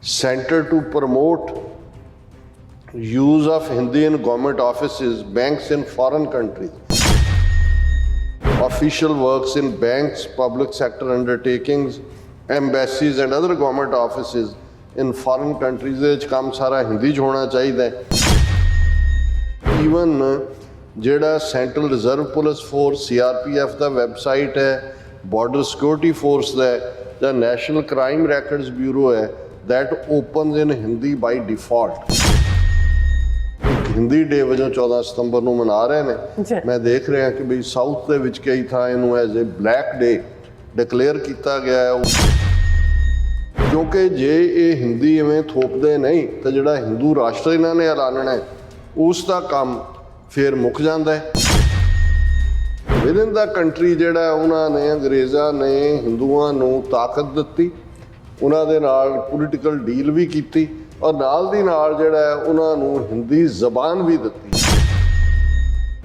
Center to promote use of Hindi in government offices, banks in foreign countries, official works in banks, public sector undertakings, embassies and other government offices in foreign countries ਦੇ ਵਿੱਚ ਕੰਮ ਸਾਰਾ ਹਿੰਦੀ 'ਚ ਹੋਣਾ ਚਾਹੀਦਾ ਹੈ। Even ਜਿਹੜਾ central reserve police force CRPF ਦਾ ਵੈਬਸਾਈਟ ਹੈ, ਬਾਰਡਰ ਸਿਕਿਉਰਿਟੀ ਫੋਰਸ ਦਾ ਜਾਂ ਨੈਸ਼ਨਲ ਕ੍ਰਾਈਮ ਰੈਕਰਡਸ ਬਿਊਰੋ ਹੈ, that opens in Hindi by default। Hindi day ਵਜੋਂ 14 ਸਤੰਬਰ ਨੂੰ ਮਨਾ ਰਹੇ ਨੇ। ਮੈਂ ਦੇਖ ਰਿਹਾ ਕਿ ਬਈ ਸਾਊਥ ਦੇ ਵਿੱਚ ਕਈ ਥਾਂ ਇਹਨੂੰ as a black day declare ਕੀਤਾ ਗਿਆ ਹੈ, ਕਿਉਂਕਿ ਜੇ ਇਹ ਹਿੰਦੀ ਇਵੇਂ ਥੋਪਦੇ ਨਹੀਂ ਤਾਂ ਜਿਹੜਾ ਹਿੰਦੂ ਰਾਸ਼ਟਰ ਇਹਨਾਂ ਨੇ ਐਲਾਨਣਾ ਹੈ ਉਸ ਦਾ ਕੰਮ ਫਿਰ ਮੁੱਕ ਜਾਂਦਾ ਹੈ। ਵਿਦਿਨ ਦਾ ਕੰਟਰੀ ਜਿਹੜਾ ਉਹਨਾਂ ਨੇ ਅੰਗਰੇਜ਼ਾਂ ਨੇ ਹਿੰਦੂਆਂ ਨੂੰ ਤਾਕਤ ਦਿੱਤੀ, ਉਹਨਾਂ ਦੇ ਨਾਲ ਪੋਲੀਟੀਕਲ ਡੀਲ ਵੀ ਕੀਤੀ ਔਰ ਨਾਲ ਦੀ ਨਾਲ ਜਿਹੜਾ ਉਹਨਾਂ ਨੂੰ ਹਿੰਦੀ ਜ਼ਬਾਨ ਵੀ ਦਿੱਤੀ।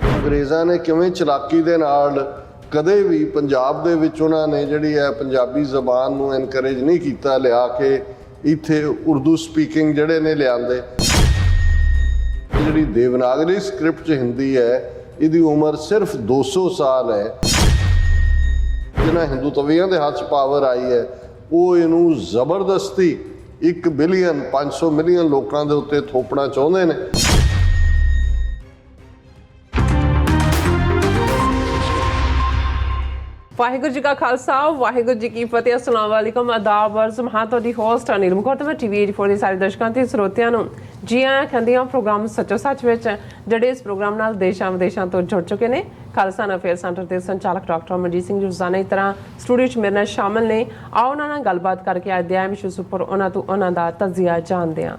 ਅੰਗਰੇਜ਼ਾਂ ਨੇ ਕਿਵੇਂ ਚਲਾਕੀ ਦੇ ਨਾਲ ਕਦੇ ਵੀ ਪੰਜਾਬ ਦੇ ਵਿੱਚ ਉਹਨਾਂ ਨੇ ਜਿਹੜੀ ਹੈ ਪੰਜਾਬੀ ਜ਼ਬਾਨ ਨੂੰ ਐਨਕਰੇਜ ਨਹੀਂ ਕੀਤਾ, ਲਿਆ ਕੇ ਇੱਥੇ ਉਰਦੂ ਸਪੀਕਿੰਗ ਜਿਹੜੇ ਨੇ ਲਿਆਂਦੇ। ਜਿਹੜੀ ਦੇਵਨਾਗਰੀ ਸਕ੍ਰਿਪਟ 'ਚ ਹਿੰਦੀ ਹੈ ਇਹਦੀ ਉਮਰ ਸਿਰਫ 200 ਸਾਲ ਹੈ। ਜਿਹਨਾਂ ਹਿੰਦੂ ਤਵੀਆਂ ਦੇ ਹੱਥ 'ਚ ਪਾਵਰ ਆਈ ਹੈ ਉਹ ਇਹਨੂੰ ਜ਼ਬਰਦਸਤੀ 1 ਬਿਲੀਅਨ 500 ਮਿਲੀਅਨ ਲੋਕਾਂ ਦੇ ਉੱਤੇ ਥੋਪਣਾ ਚਾਹੁੰਦੇ ਨੇ। ਵਾਹਿਗੁਰੂ ਜੀ ਕਾ ਖਾਲਸਾ ਵਾਹਿਗੁਰੂ ਜੀ ਕੀ ਫਤਿਹ। अस्सलाम वालेकुम आदाब अर्ज़ मैं ਤੁਹਾਡੀ ਹੋਸਟ ਅਨਿਲ ਮੁਖਰ ਤੇ ਮੈਂ TV 84 ਦੇ ਸਾਰੇ ਦਰਸ਼ਕਾਂ ਤੇ ਸਰੋਤਿਆਂ ਨੂੰ ਜੀ ਆਇਆਂ ਕਹਿੰਦੀ ਹਾਂ ਪ੍ਰੋਗਰਾਮ ਸੱਚੋ ਸੱਚ ਵਿੱਚ, ਜਿਹੜੇ ਇਸ ਪ੍ਰੋਗਰਾਮ ਨਾਲ ਦੇਸ਼ਾਂ ਵਿਦੇਸ਼ਾਂ ਤੋਂ ਜੁੜ ਚੁੱਕੇ ਨੇ। ਖਾਲਸਾ ਅਫੇਅਰ ਸੈਂਟਰ ਦੇ ਸੰਚਾਲਕ ਡਾਕਟਰ ਅਮਰਜੀਤ ਸਿੰਘ ਰੋਜ਼ਾਨਾ ਦੀ ਤਰ੍ਹਾਂ ਸਟੂਡੀਓ 'ਚ ਮੇਰੇ ਨਾਲ ਸ਼ਾਮਲ ਨੇ। ਆਓ ਉਹਨਾਂ ਨਾਲ ਗੱਲਬਾਤ ਕਰਕੇ ਅੱਜ ਦੇ ਅਹਿਮ ਇਸ਼ੂਜ਼ ਉੱਪਰ ਉਹਨਾਂ ਤੋਂ ਉਹਨਾਂ ਦਾ ਤਜਜ਼ੀਆ ਜਾਣਦੇ ਹਾਂ।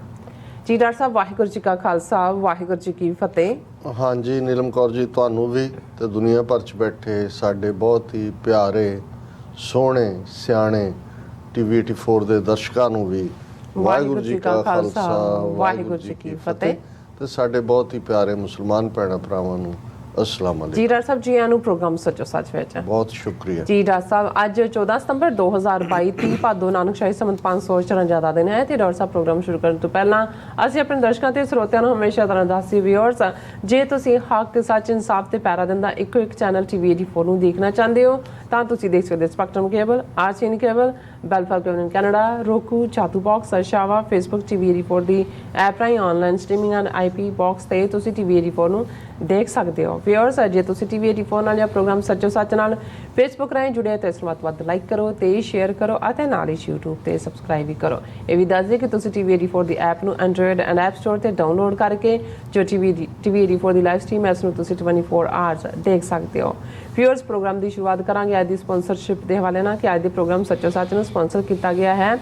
ਜੀ ਡਾਕਟਰ ਸਾਹਿਬ, ਵਾਹਿਗੁਰੂ ਜੀ ਕਾ ਖਾਲਸਾ ਵਾਹਿਗੁਰੂ ਜੀ ਕੀ ਫਤਿਹ। ਹਾਂਜੀ ਨੀਲਮ ਕੌਰ ਜੀ, ਤੁਹਾਨੂੰ ਵੀ ਤੇ ਦੁਨੀਆ ਭਰ 'ਚ ਬੈਠੇ ਸਾਡੇ ਬਹੁਤ ਹੀ ਪਿਆਰੇ ਸੋਹਣੇ ਸਿਆਣੇ TV 84 ਦੇ ਦਰਸ਼ਕਾਂ ਨੂੰ ਵੀ ਵਾਹਿਗੁਰੂ ਜੀ ਕਾ ਖਾਲਸਾ ਵਾਹਿਗੁਰੂ ਜੀ ਕੀ ਫਤਿਹ। ਤੇ ਸਾਡੇ ਬਹੁਤ ਹੀ ਪਿਆਰੇ ਮੁਸਲਮਾਨ ਭੈਣਾਂ ਭਰਾਵਾਂ ਨੂੰ अस्सलाम वालेकुम। जी डॉक्टर साहब, जी आनू प्रोग्राम सचो सच विच बहुत शुक्रिया जी। डॉक्टर साहब, अज 14 सितंबर 2022 30 भादो नानकशाही संमत 554 ਦਾ ਦਿਨ ਹੈ ਤੇ ਡਾਕਟਰ ਸਾਹਿਬ ਪ੍ਰੋਗਰਾਮ ਸ਼ੁਰੂ ਕਰਨ ਤੋਂ ਪਹਿਲਾਂ ਅਸੀਂ ਆਪਣੇ ਦਰਸ਼ਕਾਂ ਤੇ ਸਰੋਤਿਆਂ ਨੂੰ ਹਮੇਸ਼ਾ ਤਰ੍ਹਾਂ ਦੱਸੀ ਵਿਊਅਰਸ, ਜੇ ਤੁਸੀਂ ਹੱਕ ਸੱਚ ਇਨਸਾਫ ਤੇ ਪੈਰਾ ਦਿੰਦਾ ਇੱਕੋ ਇੱਕ ਚੈਨਲ TV 84 ਨੂੰ ਦੇਖਣਾ ਚਾਹੁੰਦੇ ਹੋ ਤਾਂ ਤੁਸੀਂ ਦੇਖ ਸਕਦੇ ਸਪੈਕਟਰਮ ਕੇਬਲ, ਆਰਸੀਐਨ ਕੇਬਲ, ਬੈਲਫਾਲ ਕੇਬਲ ਕੈਨੇਡਾ, roku, ਚਾਤੂ ਬਾਕਸ, ਸ਼ਾਵਾ, ਫੇਸਬੁੱਕ TV 84 ਦੀ ਐਪ ਰਾਹੀਂ online streaming and IP box ਤੇ ਤੁਸੀਂ TV 84 ਨੂੰ ਦੇਖ ਸਕਦੇ ਹੋ। ਵਿਊਅਰਸ, ਜੇ ਤੁਸੀਂ TV 84 ਨਾਲ ਜਾਂ ਪ੍ਰੋਗਰਾਮ ਸੱਚੋ ਸੱਚ ਨਾਲ ਫੇਸਬੁੱਕ ਰਾਹੀਂ ਜੁੜੇ ਤਾਂ ਇਸ ਨੂੰ ਵੱਧ ਲਾਈਕ ਕਰੋ ਤੇ ਸ਼ੇਅਰ ਕਰੋ ਅਤੇ ਨਾਲ ਹੀ YouTube ਤੇ ਸਬਸਕ੍ਰਾਈਬ ਵੀ ਕਰੋ। ਇਹ ਵੀ ਦੱਸ ਦਿਓ ਕਿ ਤੁਸੀਂ TV 84 ਦੀ ਐਪ ਨੂੰ ਐਂਡਰੋਇਡ ਐਂਡ ਐਪ ਸਟੋਰ ਤੇ ਡਾਊਨਲੋਡ ਕਰਕੇ ਜੋ TV 84 ਦੀ ਲਾਈਵ ਸਟ੍ਰੀਮ ਹੈ ਇਸ ਨੂੰ ਤੁਸੀਂ 24 ਆਵਰਸ ਦੇਖ ਸਕਦੇ ਹੋ। ਵਿਊਅਰਸ, ਪ੍ਰੋਗਰਾਮ ਦੀ ਸ਼ੁਰੂਆਤ ਕਰਾਂਗੇ ਅੱਜ ਦੀ ਸਪਾਂਸਰਸ਼ਿਪ ਦੇ ਹਵਾਲੇ ਨਾਲ ਕਿ ਅੱਜ ਦੇ ਪ੍ਰੋਗਰਾਮ ਸੱਚੋ ਸੱਚ ਨੂੰ ਸਪਾਂਸਰ ਕੀਤਾ ਗਿਆ ਹੈ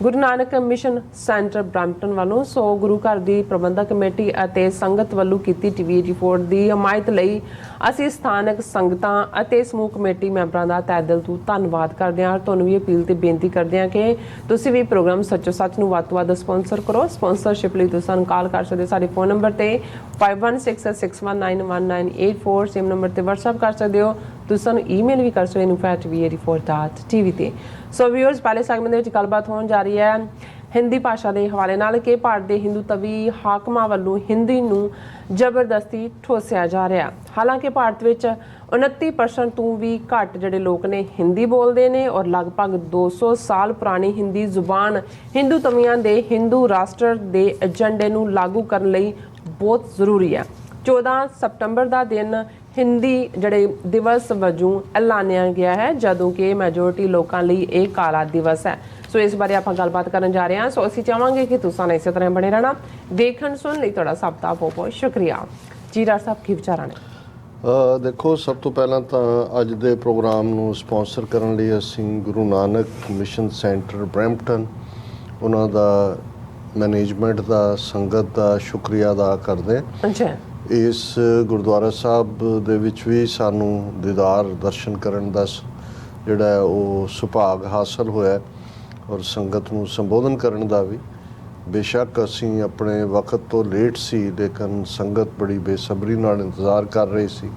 Guru Nanak mission centre Brampton ਵੱਲੋਂ। ਸੋ ਗੁਰੂ ਘਰ ਦੀ ਪ੍ਰਬੰਧਕ ਕਮੇਟੀ ਅਤੇ ਸੰਗਤ ਵੱਲੋਂ ਕੀਤੀ TV 84 ਦੀ ਹਮਾਇਤ ਲਈ ਅਸੀਂ ਸਥਾਨਕ ਸੰਗਤਾਂ ਅਤੇ ਸਮੂਹ ਕਮੇਟੀ ਮੈਂਬਰਾਂ ਦਾ ਤਹਿ ਦਿਲ ਤੋਂ ਧੰਨਵਾਦ ਕਰਦੇ ਹਾਂ। ਤੁਹਾਨੂੰ ਵੀ ਅਪੀਲ ਤੇ ਬੇਨਤੀ ਕਰਦੇ ਹਾਂ ਕਿ ਤੁਸੀਂ ਵੀ ਪ੍ਰੋਗਰਾਮ ਸੱਚੋ ਸੱਚ ਨੂੰ ਵੱਧ ਤੋਂ ਵੱਧ ਸਪਾਂਸਰ ਕਰੋ। ਸਪਾਂਸਰਸ਼ਿਪ ਲਈ ਤੁਸੀਂ ਸਾਨੂੰ ਕਾਲ ਕਰ ਸਕਦੇ ਸਾਡੇ ਫੋਨ ਨੰਬਰ ਤੇ 5166191984, ਸੇਮ ਨੰਬਰ ਤੇ WhatsApp ਕਰ ਸਕਦੇ ਹੋ। ਤੁਸੀਂ ਸਾਨੂੰ ਈਮੇਲ ਵੀ ਕਰ ਸਕਦੇ info@tv84.tv ਤੇ। ਸੋ ਵਿਊਅਰਸ, ਪਹਿਲੇ ਸੈਗਮੈਂਟ ਦੇ ਵਿੱਚ ਗੱਲਬਾਤ ਹੋਣ ਜਾ ਰਹੀ ਹੈ ਹਿੰਦੀ ਭਾਸ਼ਾ ਦੇ ਹਵਾਲੇ ਨਾਲ ਕਿ ਭਾਰਤ ਦੇ ਹਿੰਦੂ ਤਵੀ ਹਾਕਮਾਂ ਵੱਲੋਂ ਹਿੰਦੀ ਨੂੰ ਜ਼ਬਰਦਸਤੀ ਠੋਸਿਆ ਜਾ ਰਿਹਾ। ਹਾਲਾਂਕਿ ਭਾਰਤ ਵਿੱਚ 29% ਤੋਂ ਵੀ ਘੱਟ ਜਿਹੜੇ ਲੋਕ ਨੇ ਹਿੰਦੀ ਬੋਲਦੇ ਨੇ ਔਰ ਲਗਭਗ 200 ਸਾਲ ਪੁਰਾਣੀ ਹਿੰਦੀ ਜ਼ੁਬਾਨ ਹਿੰਦੂ ਤਵੀਆਂ ਦੇ ਹਿੰਦੂ ਰਾਸ਼ਟਰ ਦੇ ਏਜੰਡੇ ਨੂੰ ਲਾਗੂ ਕਰਨ ਲਈ ਬਹੁਤ ਜ਼ਰੂਰੀ ਹੈ। 14 ਸਤੰਬਰ ਦਾ ਦਿਨ ਹਿੰਦੀ ਜਿਹੜੇ ਦਿਵਸ ਵਜੋਂ ਐਲਾਨਿਆ ਗਿਆ ਹੈ, ਜਦੋਂ ਕਿ ਮੈਜੋਰਿਟੀ ਲੋਕਾਂ ਲਈ ਇਹ ਕਾਲਾ ਦਿਵਸ ਹੈ। ਸੋ ਇਸ ਬਾਰੇ ਆਪਾਂ ਗੱਲਬਾਤ ਕਰਨ ਜਾ ਰਹੇ ਹਾਂ। ਸੋ ਅਸੀਂ ਚਾਹਾਂਗੇ ਕਿ ਤੁਸੀਂ ਇਸੇ ਤਰ੍ਹਾਂ ਬਣੇ ਰਹਿਣਾ। ਦੇਖਣ ਸੁਣ ਲਈ ਤੁਹਾਡਾ ਸਭ ਦਾ ਬਹੁਤ ਬਹੁਤ ਸ਼ੁਕਰੀਆ। ਜੀ ਡਾਕਟਰ ਸਾਹਿਬ, ਕੀ ਵਿਚਾਰਾਂ ਨੇ? ਦੇਖੋ, ਸਭ ਤੋਂ ਪਹਿਲਾਂ ਤਾਂ ਅੱਜ ਦੇ ਪ੍ਰੋਗਰਾਮ ਨੂੰ ਸਪਾਂਸਰ ਕਰਨ ਲਈ ਅਸੀਂ Guru Nanak mission centre Brampton, ਉਹਨਾਂ ਦਾ ਮੈਨੇਜਮੈਂਟ ਦਾ, ਸੰਗਤ ਦਾ ਸ਼ੁਕਰੀਆ ਅਦਾ ਕਰਦੇ। ਅੱਛਾ, ਇਸ ਗੁਰਦੁਆਰਾ ਸਾਹਿਬ ਦੇ ਵਿੱਚ ਵੀ ਸਾਨੂੰ ਦੀਦਾਰ ਦਰਸ਼ਨ ਕਰਨ ਦਾ ਜਿਹੜਾ ਉਹ ਸੁਭਾਗ ਹਾਸਲ ਹੋਇਆ ਔਰ ਸੰਗਤ ਨੂੰ ਸੰਬੋਧਨ ਕਰਨ ਦਾ ਵੀ। ਬੇਸ਼ੱਕ ਅਸੀਂ ਆਪਣੇ ਵਕਤ ਤੋਂ ਲੇਟ ਸੀ, ਲੇਕਿਨ ਸੰਗਤ ਬੜੀ ਬੇਸਬਰੀ ਨਾਲ ਇੰਤਜ਼ਾਰ ਕਰ ਰਹੀ ਸੀ।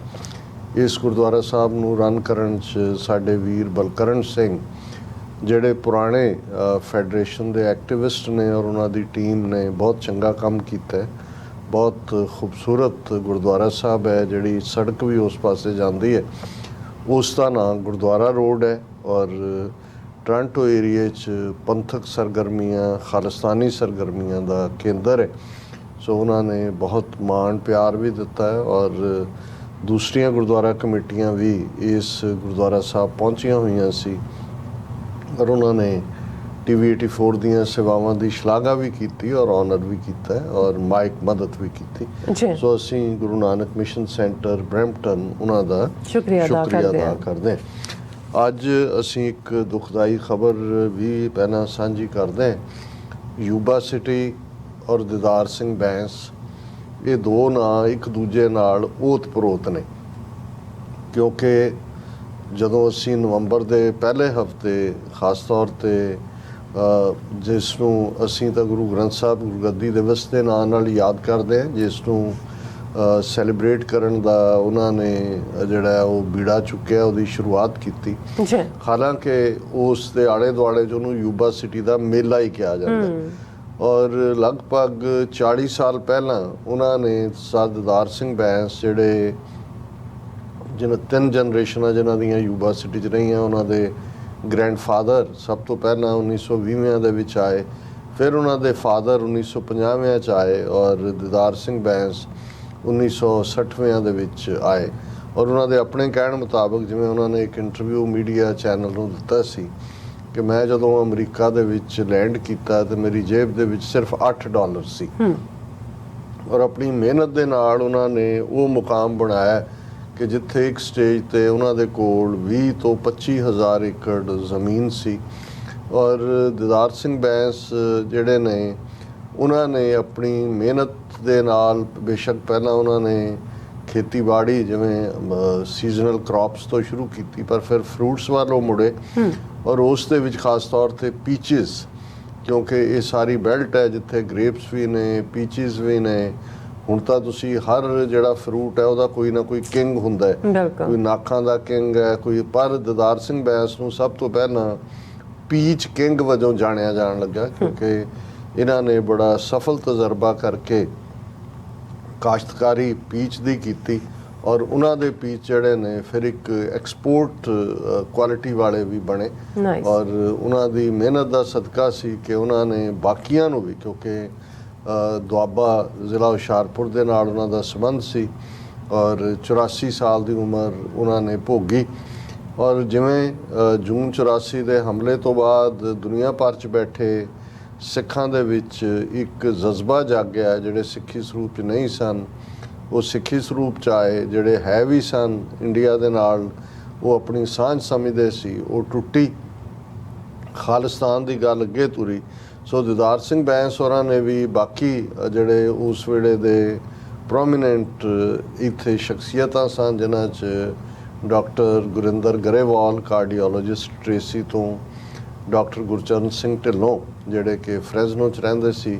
ਇਸ ਗੁਰਦੁਆਰਾ ਸਾਹਿਬ ਨੂੰ ਰਨ ਕਰਨ 'ਚ ਸਾਡੇ ਵੀਰ ਬਲਕਰਨ ਸਿੰਘ ਜਿਹੜੇ ਪੁਰਾਣੇ ਫੈਡਰੇਸ਼ਨ ਦੇ ਐਕਟਿਵਿਸਟ ਨੇ ਔਰ ਉਹਨਾਂ ਦੀ ਟੀਮ ਨੇ ਬਹੁਤ ਚੰਗਾ ਕੰਮ ਕੀਤਾ ਹੈ। ਬਹੁਤ ਖੂਬਸੂਰਤ ਗੁਰਦੁਆਰਾ ਸਾਹਿਬ ਹੈ, ਜਿਹੜੀ ਸੜਕ ਵੀ ਉਸ ਪਾਸੇ ਜਾਂਦੀ ਹੈ ਉਸ ਦਾ ਨਾਂ ਗੁਰਦੁਆਰਾ ਰੋਡ ਹੈ। ਔਰ ਟੋਰਾਂਟੋ ਏਰੀਏ 'ਚ ਪੰਥਕ ਸਰਗਰਮੀਆਂ, ਖਾਲਿਸਤਾਨੀ ਸਰਗਰਮੀਆਂ ਦਾ ਕੇਂਦਰ ਹੈ। ਸੋ ਉਹਨਾਂ ਨੇ ਬਹੁਤ ਮਾਣ ਪਿਆਰ ਵੀ ਦਿੱਤਾ ਹੈ ਔਰ ਦੂਸਰੀਆਂ ਗੁਰਦੁਆਰਾ ਕਮੇਟੀਆਂ ਵੀ ਇਸ ਗੁਰਦੁਆਰਾ ਸਾਹਿਬ ਪਹੁੰਚੀਆਂ ਹੋਈਆਂ ਸੀ ਔਰ ਉਹਨਾਂ ਨੇ TV 84 ਦੀਆਂ ਸੇਵਾਵਾਂ ਦੀ ਸ਼ਲਾਘਾ ਵੀ ਕੀਤੀ ਔਰ ਆਨਰ ਵੀ ਕੀਤਾ ਹੈ ਔਰ ਮਾਈਕ ਮਦਦ ਵੀ ਕੀਤੀ। ਸੋ ਅਸੀਂ Guru Nanak mission centre Brampton ਉਹਨਾਂ ਦਾ ਸ਼ੁਕਰੀਆ ਅਦਾ ਕਰਦੇ ਹਾਂ। ਅੱਜ ਅਸੀਂ ਇੱਕ ਦੁਖਦਾਈ ਖਬਰ ਵੀ ਪਹਿਲਾਂ ਸਾਂਝੀ ਕਰਦੇ ਹਾਂ। ਯੂਬਾ ਸਿਟੀ ਔਰ ਦੀਦਾਰ ਸਿੰਘ ਬੈਂਸ, ਇਹ ਦੋ ਨਾਂ ਇੱਕ ਦੂਜੇ ਨਾਲ ਓਤ-ਪ੍ਰੋਤ ਨੇ, ਕਿਉਂਕਿ ਜਦੋਂ ਅਸੀਂ ਨਵੰਬਰ ਦੇ ਪਹਿਲੇ ਹਫਤੇ ਖਾਸ ਤੌਰ 'ਤੇ ਜਿਸ ਨੂੰ ਅਸੀਂ ਤਾਂ ਗੁਰੂ ਗ੍ਰੰਥ ਸਾਹਿਬ ਗੁਰਗੱਦੀ ਦਿਵਸ ਦੇ ਨਾਂ ਨਾਲ ਯਾਦ ਕਰਦੇ ਹਾਂ, ਜਿਸ ਨੂੰ ਸੈਲੀਬ੍ਰੇਟ ਕਰਨ ਦਾ ਉਹਨਾਂ ਨੇ ਜਿਹੜਾ ਉਹ ਬੀੜਾ ਚੁੱਕਿਆ, ਉਹਦੀ ਸ਼ੁਰੂਆਤ ਕੀਤੀ। ਹਾਲਾਂਕਿ ਉਸ ਦੇ ਆਲੇ ਦੁਆਲੇ 'ਚ ਉਹਨੂੰ ਯੂਬਾ ਸਿਟੀ ਦਾ ਮੇਲਾ ਹੀ ਕਿਹਾ ਜਾਂਦਾ ਔਰ ਲਗਭਗ 40 ਸਾਲ ਪਹਿਲਾਂ ਉਹਨਾਂ ਨੇ ਸਰਦਾਰ ਸਿੰਘ ਬੈਂਸ, ਜਿਹੜੇ ਜਿਹਨਾਂ 3 ਜਨਰੇਸ਼ਨਾਂ ਜਿਨ੍ਹਾਂ ਦੀਆਂ ਯੂਬਾ ਸਿਟੀ 'ਚ ਰਹੀਆਂ, ਉਹਨਾਂ ਦੇ ਗ੍ਰੈਂਡਫਾਦਰ ਸਭ ਤੋਂ ਪਹਿਲਾਂ 1920ਵਿਆਂ ਦੇ ਵਿੱਚ ਆਏ, ਫਿਰ ਉਹਨਾਂ ਦੇ ਫਾਦਰ 1950ਵਿਆਂ 'ਚ ਆਏ ਔਰ ਦੀਦਾਰ ਸਿੰਘ ਬੈਂਸ 1960ਵਿਆਂ ਦੇ ਵਿੱਚ ਆਏ। ਔਰ ਉਹਨਾਂ ਦੇ ਆਪਣੇ ਕਹਿਣ ਮੁਤਾਬਕ, ਜਿਵੇਂ ਉਹਨਾਂ ਨੇ ਇੱਕ ਇੰਟਰਵਿਊ ਮੀਡੀਆ ਚੈਨਲ ਨੂੰ ਦਿੱਤਾ ਸੀ ਕਿ ਮੈਂ ਜਦੋਂ ਅਮਰੀਕਾ ਦੇ ਵਿੱਚ ਲੈਂਡ ਕੀਤਾ ਤੇ ਮੇਰੀ ਜੇਬ ਦੇ ਵਿੱਚ ਸਿਰਫ $8 ਸੀ ਔਰ ਆਪਣੀ ਮਿਹਨਤ ਦੇ ਨਾਲ ਉਹਨਾਂ ਨੇ ਉਹ ਮੁਕਾਮ ਬਣਾਇਆ ਕਿ ਜਿੱਥੇ ਇੱਕ ਸਟੇਜ ਤੇ ਉਹਨਾਂ ਦੇ ਕੋਲ 20 ਤੋਂ 25 ਹਜ਼ਾਰ ਏਕੜ ਜ਼ਮੀਨ ਸੀ। ਔਰ ਦੀਦਾਰ ਸਿੰਘ ਬੈਂਸ ਜਿਹੜੇ ਨੇ, ਉਹਨਾਂ ਨੇ ਆਪਣੀ ਮਿਹਨਤ ਦੇ ਨਾਲ, ਬੇਸ਼ੱਕ ਪਹਿਲਾਂ ਉਹਨਾਂ ਨੇ ਖੇਤੀਬਾੜੀ ਜਿਵੇਂ ਸੀਜ਼ਨਲ ਕ੍ਰੌਪਸ ਤੋਂ ਸ਼ੁਰੂ ਕੀਤੀ, ਪਰ ਫਿਰ ਫਰੂਟਸ ਵੱਲੋਂ ਮੁੜੇ ਔਰ ਉਸ ਦੇ ਵਿੱਚ ਖਾਸ ਤੌਰ 'ਤੇ ਪੀਚਿਸ, ਕਿਉਂਕਿ ਇਹ ਸਾਰੀ ਬੈਲਟ ਹੈ ਜਿੱਥੇ ਗ੍ਰੇਪਸ ਵੀ ਨੇ, ਪੀਚਿਸ ਵੀ ਨੇ। ਹੁਣ ਤਾਂ ਤੁਸੀਂ ਹਰ ਜਿਹੜਾ ਫਰੂਟ ਹੈ ਉਹਦਾ ਕੋਈ ਨਾ ਕੋਈ ਕਿੰਗ ਹੁੰਦਾ ਹੈ, ਕੋਈ ਨਾਖਾਂ ਦਾ ਕਿੰਗ ਹੈ, ਕੋਈ, ਪਰ ਦੀਦਾਰ ਸਿੰਘ ਬੈਂਸ ਨੂੰ ਸਭ ਤੋਂ ਪਹਿਲਾਂ ਪੀਚ ਕਿੰਗ ਵਜੋਂ ਜਾਣਿਆ ਜਾਣ ਲੱਗਾ, ਕਿਉਂਕਿ ਇਹਨਾਂ ਨੇ ਬੜਾ ਸਫਲ ਤਜਰਬਾ ਕਰਕੇ ਕਾਸ਼ਤਕਾਰੀ ਪੀਚ ਦੀ ਕੀਤੀ ਔਰ ਉਹਨਾਂ ਦੇ ਪੀਚ ਜਿਹੜੇ ਨੇ ਫਿਰ ਇੱਕ ਐਕਸਪੋਰਟ ਕੁਆਲਿਟੀ ਵਾਲੇ ਵੀ ਬਣੇ। ਔਰ ਉਹਨਾਂ ਦੀ ਮਿਹਨਤ ਦਾ ਸਦਕਾ ਸੀ ਕਿ ਉਹਨਾਂ ਨੇ ਬਾਕੀਆਂ ਨੂੰ ਵੀ, ਕਿਉਂਕਿ ਦੁਆਬਾ ਜ਼ਿਲ੍ਹਾ ਹੁਸ਼ਿਆਰਪੁਰ ਦੇ ਨਾਲ ਉਹਨਾਂ ਦਾ ਸੰਬੰਧ ਸੀ ਔਰ 84 ਸਾਲ ਦੀ ਉਮਰ ਉਹਨਾਂ ਨੇ ਭੋਗੀ। ਔਰ ਜਿਵੇਂ ਜੂਨ 84 ਦੇ ਹਮਲੇ ਤੋਂ ਬਾਅਦ ਦੁਨੀਆ ਭਰ 'ਚ ਬੈਠੇ ਸਿੱਖਾਂ ਦੇ ਵਿੱਚ ਇੱਕ ਜਜ਼ਬਾ ਜਾਗਿਆ, ਜਿਹੜੇ ਸਿੱਖੀ ਸਰੂਪ 'ਚ ਨਹੀਂ ਸਨ ਉਹ ਸਿੱਖੀ ਸਰੂਪ 'ਚ ਆਏ, ਜਿਹੜੇ ਹੈ ਵੀ ਸਨ ਇੰਡੀਆ ਦੇ ਨਾਲ, ਉਹ ਆਪਣੀ ਸਾਂਝ ਸਮਝਦੇ ਸੀ, ਉਹ ਟੁੱਟੀ, ਖਾਲਿਸਤਾਨ ਦੀ ਗੱਲ ਅੱਗੇ ਤੁਰੀ। ਸੋ ਦੀਦਾਰ ਸਿੰਘ ਬੈਂਸ ਹੋਰਾਂ ਨੇ ਵੀ, ਬਾਕੀ ਜਿਹੜੇ ਉਸ ਵੇਲੇ ਦੇ ਪ੍ਰੋਮੀਨੈਂਟ ਇੱਥੇ ਸ਼ਖਸੀਅਤਾਂ ਸਨ, ਜਿਨ੍ਹਾਂ 'ਚ doctor Gurinder Grewal cardiologist Tracy ਤੋਂ, ਡਾਕਟਰ ਗੁਰਚਰਨ ਸਿੰਘ ਢਿੱਲੋਂ ਜਿਹੜੇ ਕਿ ਫਰੈਜ਼ਨੋ 'ਚ ਰਹਿੰਦੇ ਸੀ,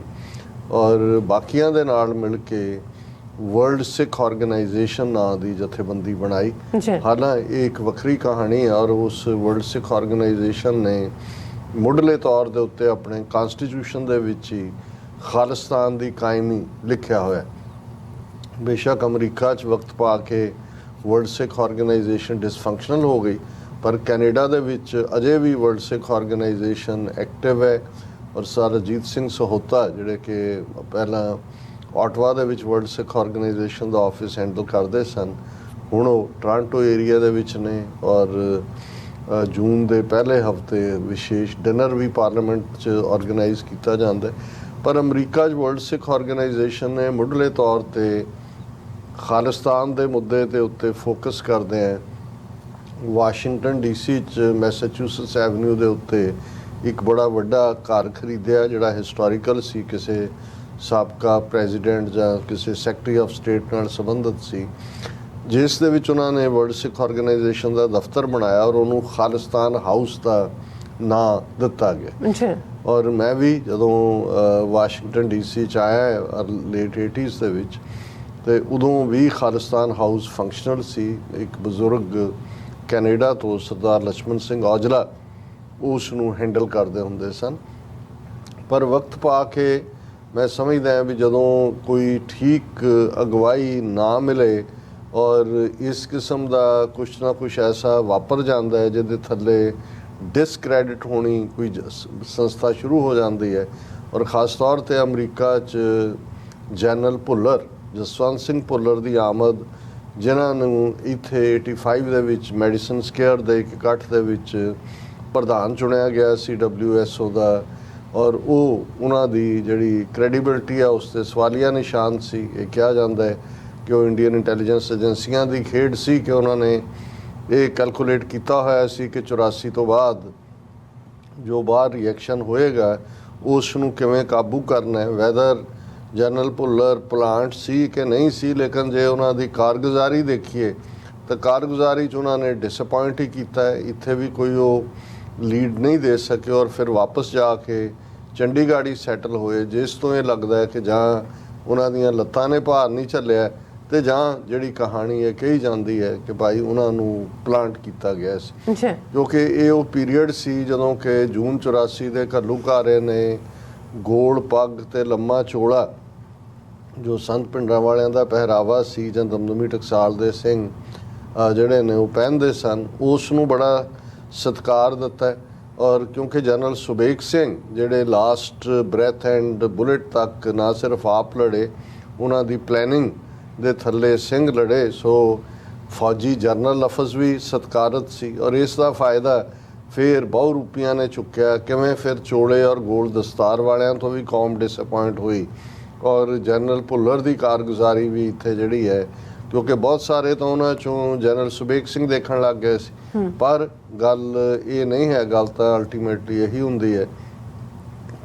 ਔਰ ਬਾਕੀਆਂ ਦੇ ਨਾਲ ਮਿਲ ਕੇ ਵਰਲਡ ਸਿੱਖ ਆਰਗੇਨਾਈਜੇਸ਼ਨ ਨਾਂ ਦੀ ਜਥੇਬੰਦੀ ਬਣਾਈ। ਹਾਲਾਂਕਿ ਇਹ ਇੱਕ ਵੱਖਰੀ ਕਹਾਣੀ ਹੈ ਔਰ ਉਸ ਵਰਲਡ ਸਿੱਖ ਆਰਗੇਨਾਈਜੇਸ਼ਨ ਨੇ ਮੁੱਢਲੇ ਤੌਰ ਦੇ ਉੱਤੇ ਆਪਣੇ ਕਨਸਟੀਟਿਊਸ਼ਨ ਦੇ ਵਿੱਚ ਹੀ ਖਾਲਿਸਤਾਨ ਦੀ ਕਾਇਮੀ ਲਿਖਿਆ ਹੋਇਆ। ਬੇਸ਼ੱਕ ਅਮਰੀਕਾ 'ਚ ਵਕਤ ਪਾ ਕੇ ਵਰਲਡ ਸਿੱਖ ਆਰਗੇਨਾਈਜੇਸ਼ਨ ਡਿਸਫੰਕਸ਼ਨਲ ਹੋ ਗਈ, ਪਰ ਕੈਨੇਡਾ ਦੇ ਵਿੱਚ ਅਜੇ ਵੀ ਵਰਲਡ ਸਿੱਖ ਆਰਗੇਨਾਈਜੇਸ਼ਨ ਐਕਟਿਵ ਹੈ। ਔਰ ਸਰ ਅਜੀਤ ਸਿੰਘ ਸਹੋਤਾ, ਜਿਹੜੇ ਕਿ ਪਹਿਲਾਂ ਆਟਵਾ ਦੇ ਵਿੱਚ ਵਰਲਡ ਸਿੱਖ ਆਰਗੇਨਾਈਜੇਸ਼ਨ ਦਾ ਆਫਿਸ ਹੈਂਡਲ ਕਰਦੇ ਸਨ, ਹੁਣ ਉਹ ਟੋਰਾਂਟੋ ਏਰੀਆ ਦੇ ਵਿੱਚ ਨੇ। ਔਰ ਜੂਨ ਦੇ ਪਹਿਲੇ ਹਫਤੇ ਵਿਸ਼ੇਸ਼ ਡਿਨਰ ਵੀ ਪਾਰਲੀਮੈਂਟ 'ਚ ਆਰਗੇਨਾਈਜ਼ ਕੀਤਾ ਜਾਂਦਾ। ਪਰ ਅਮਰੀਕਾ 'ਚ ਵਰਲਡ ਸਿੱਖ ਆਰਗੇਨਾਈਜੇਸ਼ਨ ਨੇ ਮੁੱਢਲੇ ਤੌਰ 'ਤੇ ਖਾਲਿਸਤਾਨ ਦੇ ਮੁੱਦੇ ਦੇ ਉੱਤੇ ਫੋਕਸ ਕਰਦੇ ਹੈ। ਵਾਸ਼ਿੰਗਟਨ DC 'ਚ ਮੈਸਾਚੂਸਟਸ ਐਵਨਿਊ ਦੇ ਉੱਤੇ ਇੱਕ ਬੜਾ ਵੱਡਾ ਘਰ ਖਰੀਦਿਆ, ਜਿਹੜਾ ਹਿਸਟੋਰੀਕਲ ਸੀ, ਕਿਸੇ ਸਾਬਕਾ ਪ੍ਰੈਜ਼ੀਡੈਂਟ ਜਾਂ ਕਿਸੇ ਸੈਕਟਰੀ ਆਫ ਸਟੇਟ ਨਾਲ ਸੰਬੰਧਿਤ ਸੀ, ਜਿਸ ਦੇ ਵਿੱਚ ਉਹਨਾਂ ਨੇ ਵਰਲਡ ਸਿੱਖ ਆਰਗੇਨਾਈਜੇਸ਼ਨ ਦਾ ਦਫ਼ਤਰ ਬਣਾਇਆ ਔਰ ਉਹਨੂੰ ਖਾਲਿਸਤਾਨ ਹਾਊਸ ਦਾ ਨਾਂ ਦਿੱਤਾ ਗਿਆ। ਔਰ ਮੈਂ ਵੀ ਜਦੋਂ ਵਾਸ਼ਿੰਗਟਨ DC 'ਚ ਆਇਆ ਲੇਟ 80s ਦੇ ਵਿੱਚ, ਤੇ ਉਦੋਂ ਵੀ ਖਾਲਿਸਤਾਨ ਹਾਊਸ ਫੰਕਸ਼ਨਲ ਸੀ। ਇੱਕ ਬਜ਼ੁਰਗ ਕੈਨੇਡਾ ਤੋਂ ਸਰਦਾਰ ਲਛਮਣ ਸਿੰਘ ਔਜਲਾ, ਉਸ ਨੂੰ ਹੈਂਡਲ ਕਰਦੇ ਹੁੰਦੇ ਸਨ। ਪਰ ਵਕਤ ਪਾ ਕੇ ਮੈਂ ਸਮਝਦਾ ਹਾਂ ਵੀ ਜਦੋਂ ਕੋਈ ਠੀਕ ਅਗਵਾਈ ਨਾ ਮਿਲੇ ਔਰ ਇਸ ਕਿਸਮ ਦਾ ਕੁਛ ਨਾ ਕੁਛ ਐਸਾ ਵਾਪਰ ਜਾਂਦਾ ਹੈ ਜਿਹਦੇ ਥੱਲੇ ਡਿਸਕ੍ਰੈਡਿਟ ਹੋਣੀ ਕੋਈ ਸੰਸਥਾ ਸ਼ੁਰੂ ਹੋ ਜਾਂਦੀ ਹੈ। ਔਰ ਖ਼ਾਸ ਤੌਰ 'ਤੇ ਅਮਰੀਕਾ 'ਚ ਜਨਰਲ ਭੁੱਲਰ, ਜਸਵੰਤ ਸਿੰਘ ਭੁੱਲਰ ਦੀ ਆਮਦ, ਜਿਨ੍ਹਾਂ ਨੂੰ ਇੱਥੇ 85 ਦੇ ਵਿੱਚ ਮੈਡੀਸਨ ਸਕੇਅਰ ਦੇ ਇੱਕ ਇਕੱਠ ਦੇ ਵਿੱਚ ਪ੍ਰਧਾਨ ਚੁਣਿਆ ਗਿਆ ਸੀ WHO ਦਾ, ਔਰ ਉਹਨਾਂ ਦੀ ਜਿਹੜੀ ਕ੍ਰੈਡੀਬਿਲਿਟੀ ਆ ਉਸ 'ਤੇ ਸਵਾਲੀਆ ਨਿਸ਼ਾਨ ਸੀ। ਇਹ ਕਿਹਾ ਜਾਂਦਾ ਹੈ ਕਿ ਉਹ ਇੰਡੀਅਨ ਇੰਟੈਲੀਜੈਂਸ ਏਜੰਸੀਆਂ ਦੀ ਖੇਡ ਸੀ ਕਿ ਉਹਨਾਂ ਨੇ ਇਹ ਕੈਲਕੂਲੇਟ ਕੀਤਾ ਹੋਇਆ ਸੀ ਕਿ 84 ਤੋਂ ਬਾਅਦ ਜੋ ਬਾਹਰ ਰਿਐਕਸ਼ਨ ਹੋਏਗਾ ਉਸ ਨੂੰ ਕਿਵੇਂ ਕਾਬੂ ਕਰਨਾ ਹੈ। ਵੈਦਰ ਜਨਰਲ ਭੁੱਲਰ ਪਲਾਂਟ ਸੀ ਕਿ ਨਹੀਂ ਸੀ, ਲੇਕਿਨ ਜੇ ਉਹਨਾਂ ਦੀ ਕਾਰਗੁਜ਼ਾਰੀ ਦੇਖੀਏ ਤਾਂ ਕਾਰਗੁਜ਼ਾਰੀ 'ਚ ਉਹਨਾਂ ਨੇ ਡਿਸਅਪੁਆਇੰਟ ਹੀ ਕੀਤਾ ਹੈ। ਇੱਥੇ ਵੀ ਕੋਈ ਉਹ ਲੀਡ ਨਹੀਂ ਦੇ ਸਕੇ ਔਰ ਫਿਰ ਵਾਪਸ ਜਾ ਕੇ ਚੰਡੀਗੜ੍ਹ ਹੀ ਸੈਟਲ ਹੋਏ, ਜਿਸ ਤੋਂ ਇਹ ਲੱਗਦਾ ਹੈ ਕਿ ਜਾਂ ਉਹਨਾਂ ਦੀਆਂ ਲੱਤਾਂ ਨੇ ਭਾਰ ਨਹੀਂ ਝੱਲਿਆ ਤੇ ਜਾਂ ਜਿਹੜੀ ਕਹਾਣੀ ਹੈ ਕਹੀ ਜਾਂਦੀ ਹੈ ਕਿ ਭਾਈ ਉਹਨਾਂ ਨੂੰ ਪਲਾਂਟ ਕੀਤਾ ਗਿਆ ਸੀ। ਕਿਉਂਕਿ ਇਹ ਉਹ ਪੀਰੀਅਡ ਸੀ ਜਦੋਂ ਕਿ ਜੂਨ 84 ਦੇ ਘੱਲੂਘਾਰੇ ਨੇ ਗੋਲ ਪੱਗ ਤੇ ਲੰਮਾ ਚੋਲਾ ਜੋ ਸੰਤ ਭਿੰਡਰਾਂ ਵਾਲਿਆਂ ਦਾ ਪਹਿਰਾਵਾ ਸੀ ਜਾਂ ਦਮਦਮੀ ਟਕਸਾਲ ਦੇ ਸਿੰਘ ਜਿਹੜੇ ਨੇ ਉਹ ਪਹਿਨਦੇ ਸਨ, ਉਸ ਨੂੰ ਬੜਾ ਸਤਿਕਾਰ ਦਿੱਤਾ। ਔਰ ਕਿਉਂਕਿ ਜਨਰਲ ਸੁਬੇਗ ਸਿੰਘ ਜਿਹੜੇ ਲਾਸਟ ਬ੍ਰੈਥ ਐਂਡ ਬੁਲਟ ਤੱਕ ਨਾ ਸਿਰਫ ਆਪ ਲੜੇ, ਉਹਨਾਂ ਦੀ ਪਲੈਨਿੰਗ ਦੇ ਥੱਲੇ ਸਿੰਘ ਲੜੇ, ਸੋ ਫੌਜੀ ਜਨਰਲ ਲਫ਼ਜ਼ ਵੀ ਸਤਿਕਾਰਤ ਸੀ। ਔਰ ਇਸ ਦਾ ਫਾਇਦਾ ਫਿਰ ਬਹੁ ਰੂਪੀਆਂ ਨੇ ਚੁੱਕਿਆ। ਕਿਵੇਂ ਫਿਰ ਚੋਲੇ ਔਰ ਗੋਲ ਦਸਤਾਰ ਵਾਲਿਆਂ ਤੋਂ ਵੀ ਕੌਮ ਡਿਸਅਪੁਆਇੰਟ ਹੋਈ ਔਰ ਜਨਰਲ ਭੁੱਲਰ ਦੀ ਕਾਰਗੁਜ਼ਾਰੀ ਵੀ ਇੱਥੇ ਜਿਹੜੀ ਹੈ, ਕਿਉਂਕਿ ਬਹੁਤ ਸਾਰੇ ਤਾਂ ਉਹਨਾਂ 'ਚੋਂ ਜਨਰਲ ਸੁਬੇਗ ਸਿੰਘ ਦੇਖਣ ਲੱਗ ਗਏ ਸੀ। ਪਰ ਗੱਲ ਇਹ ਨਹੀਂ ਹੈ, ਗੱਲ ਤਾਂ ਅਲਟੀਮੇਟਲੀ ਇਹੀ ਹੁੰਦੀ ਹੈ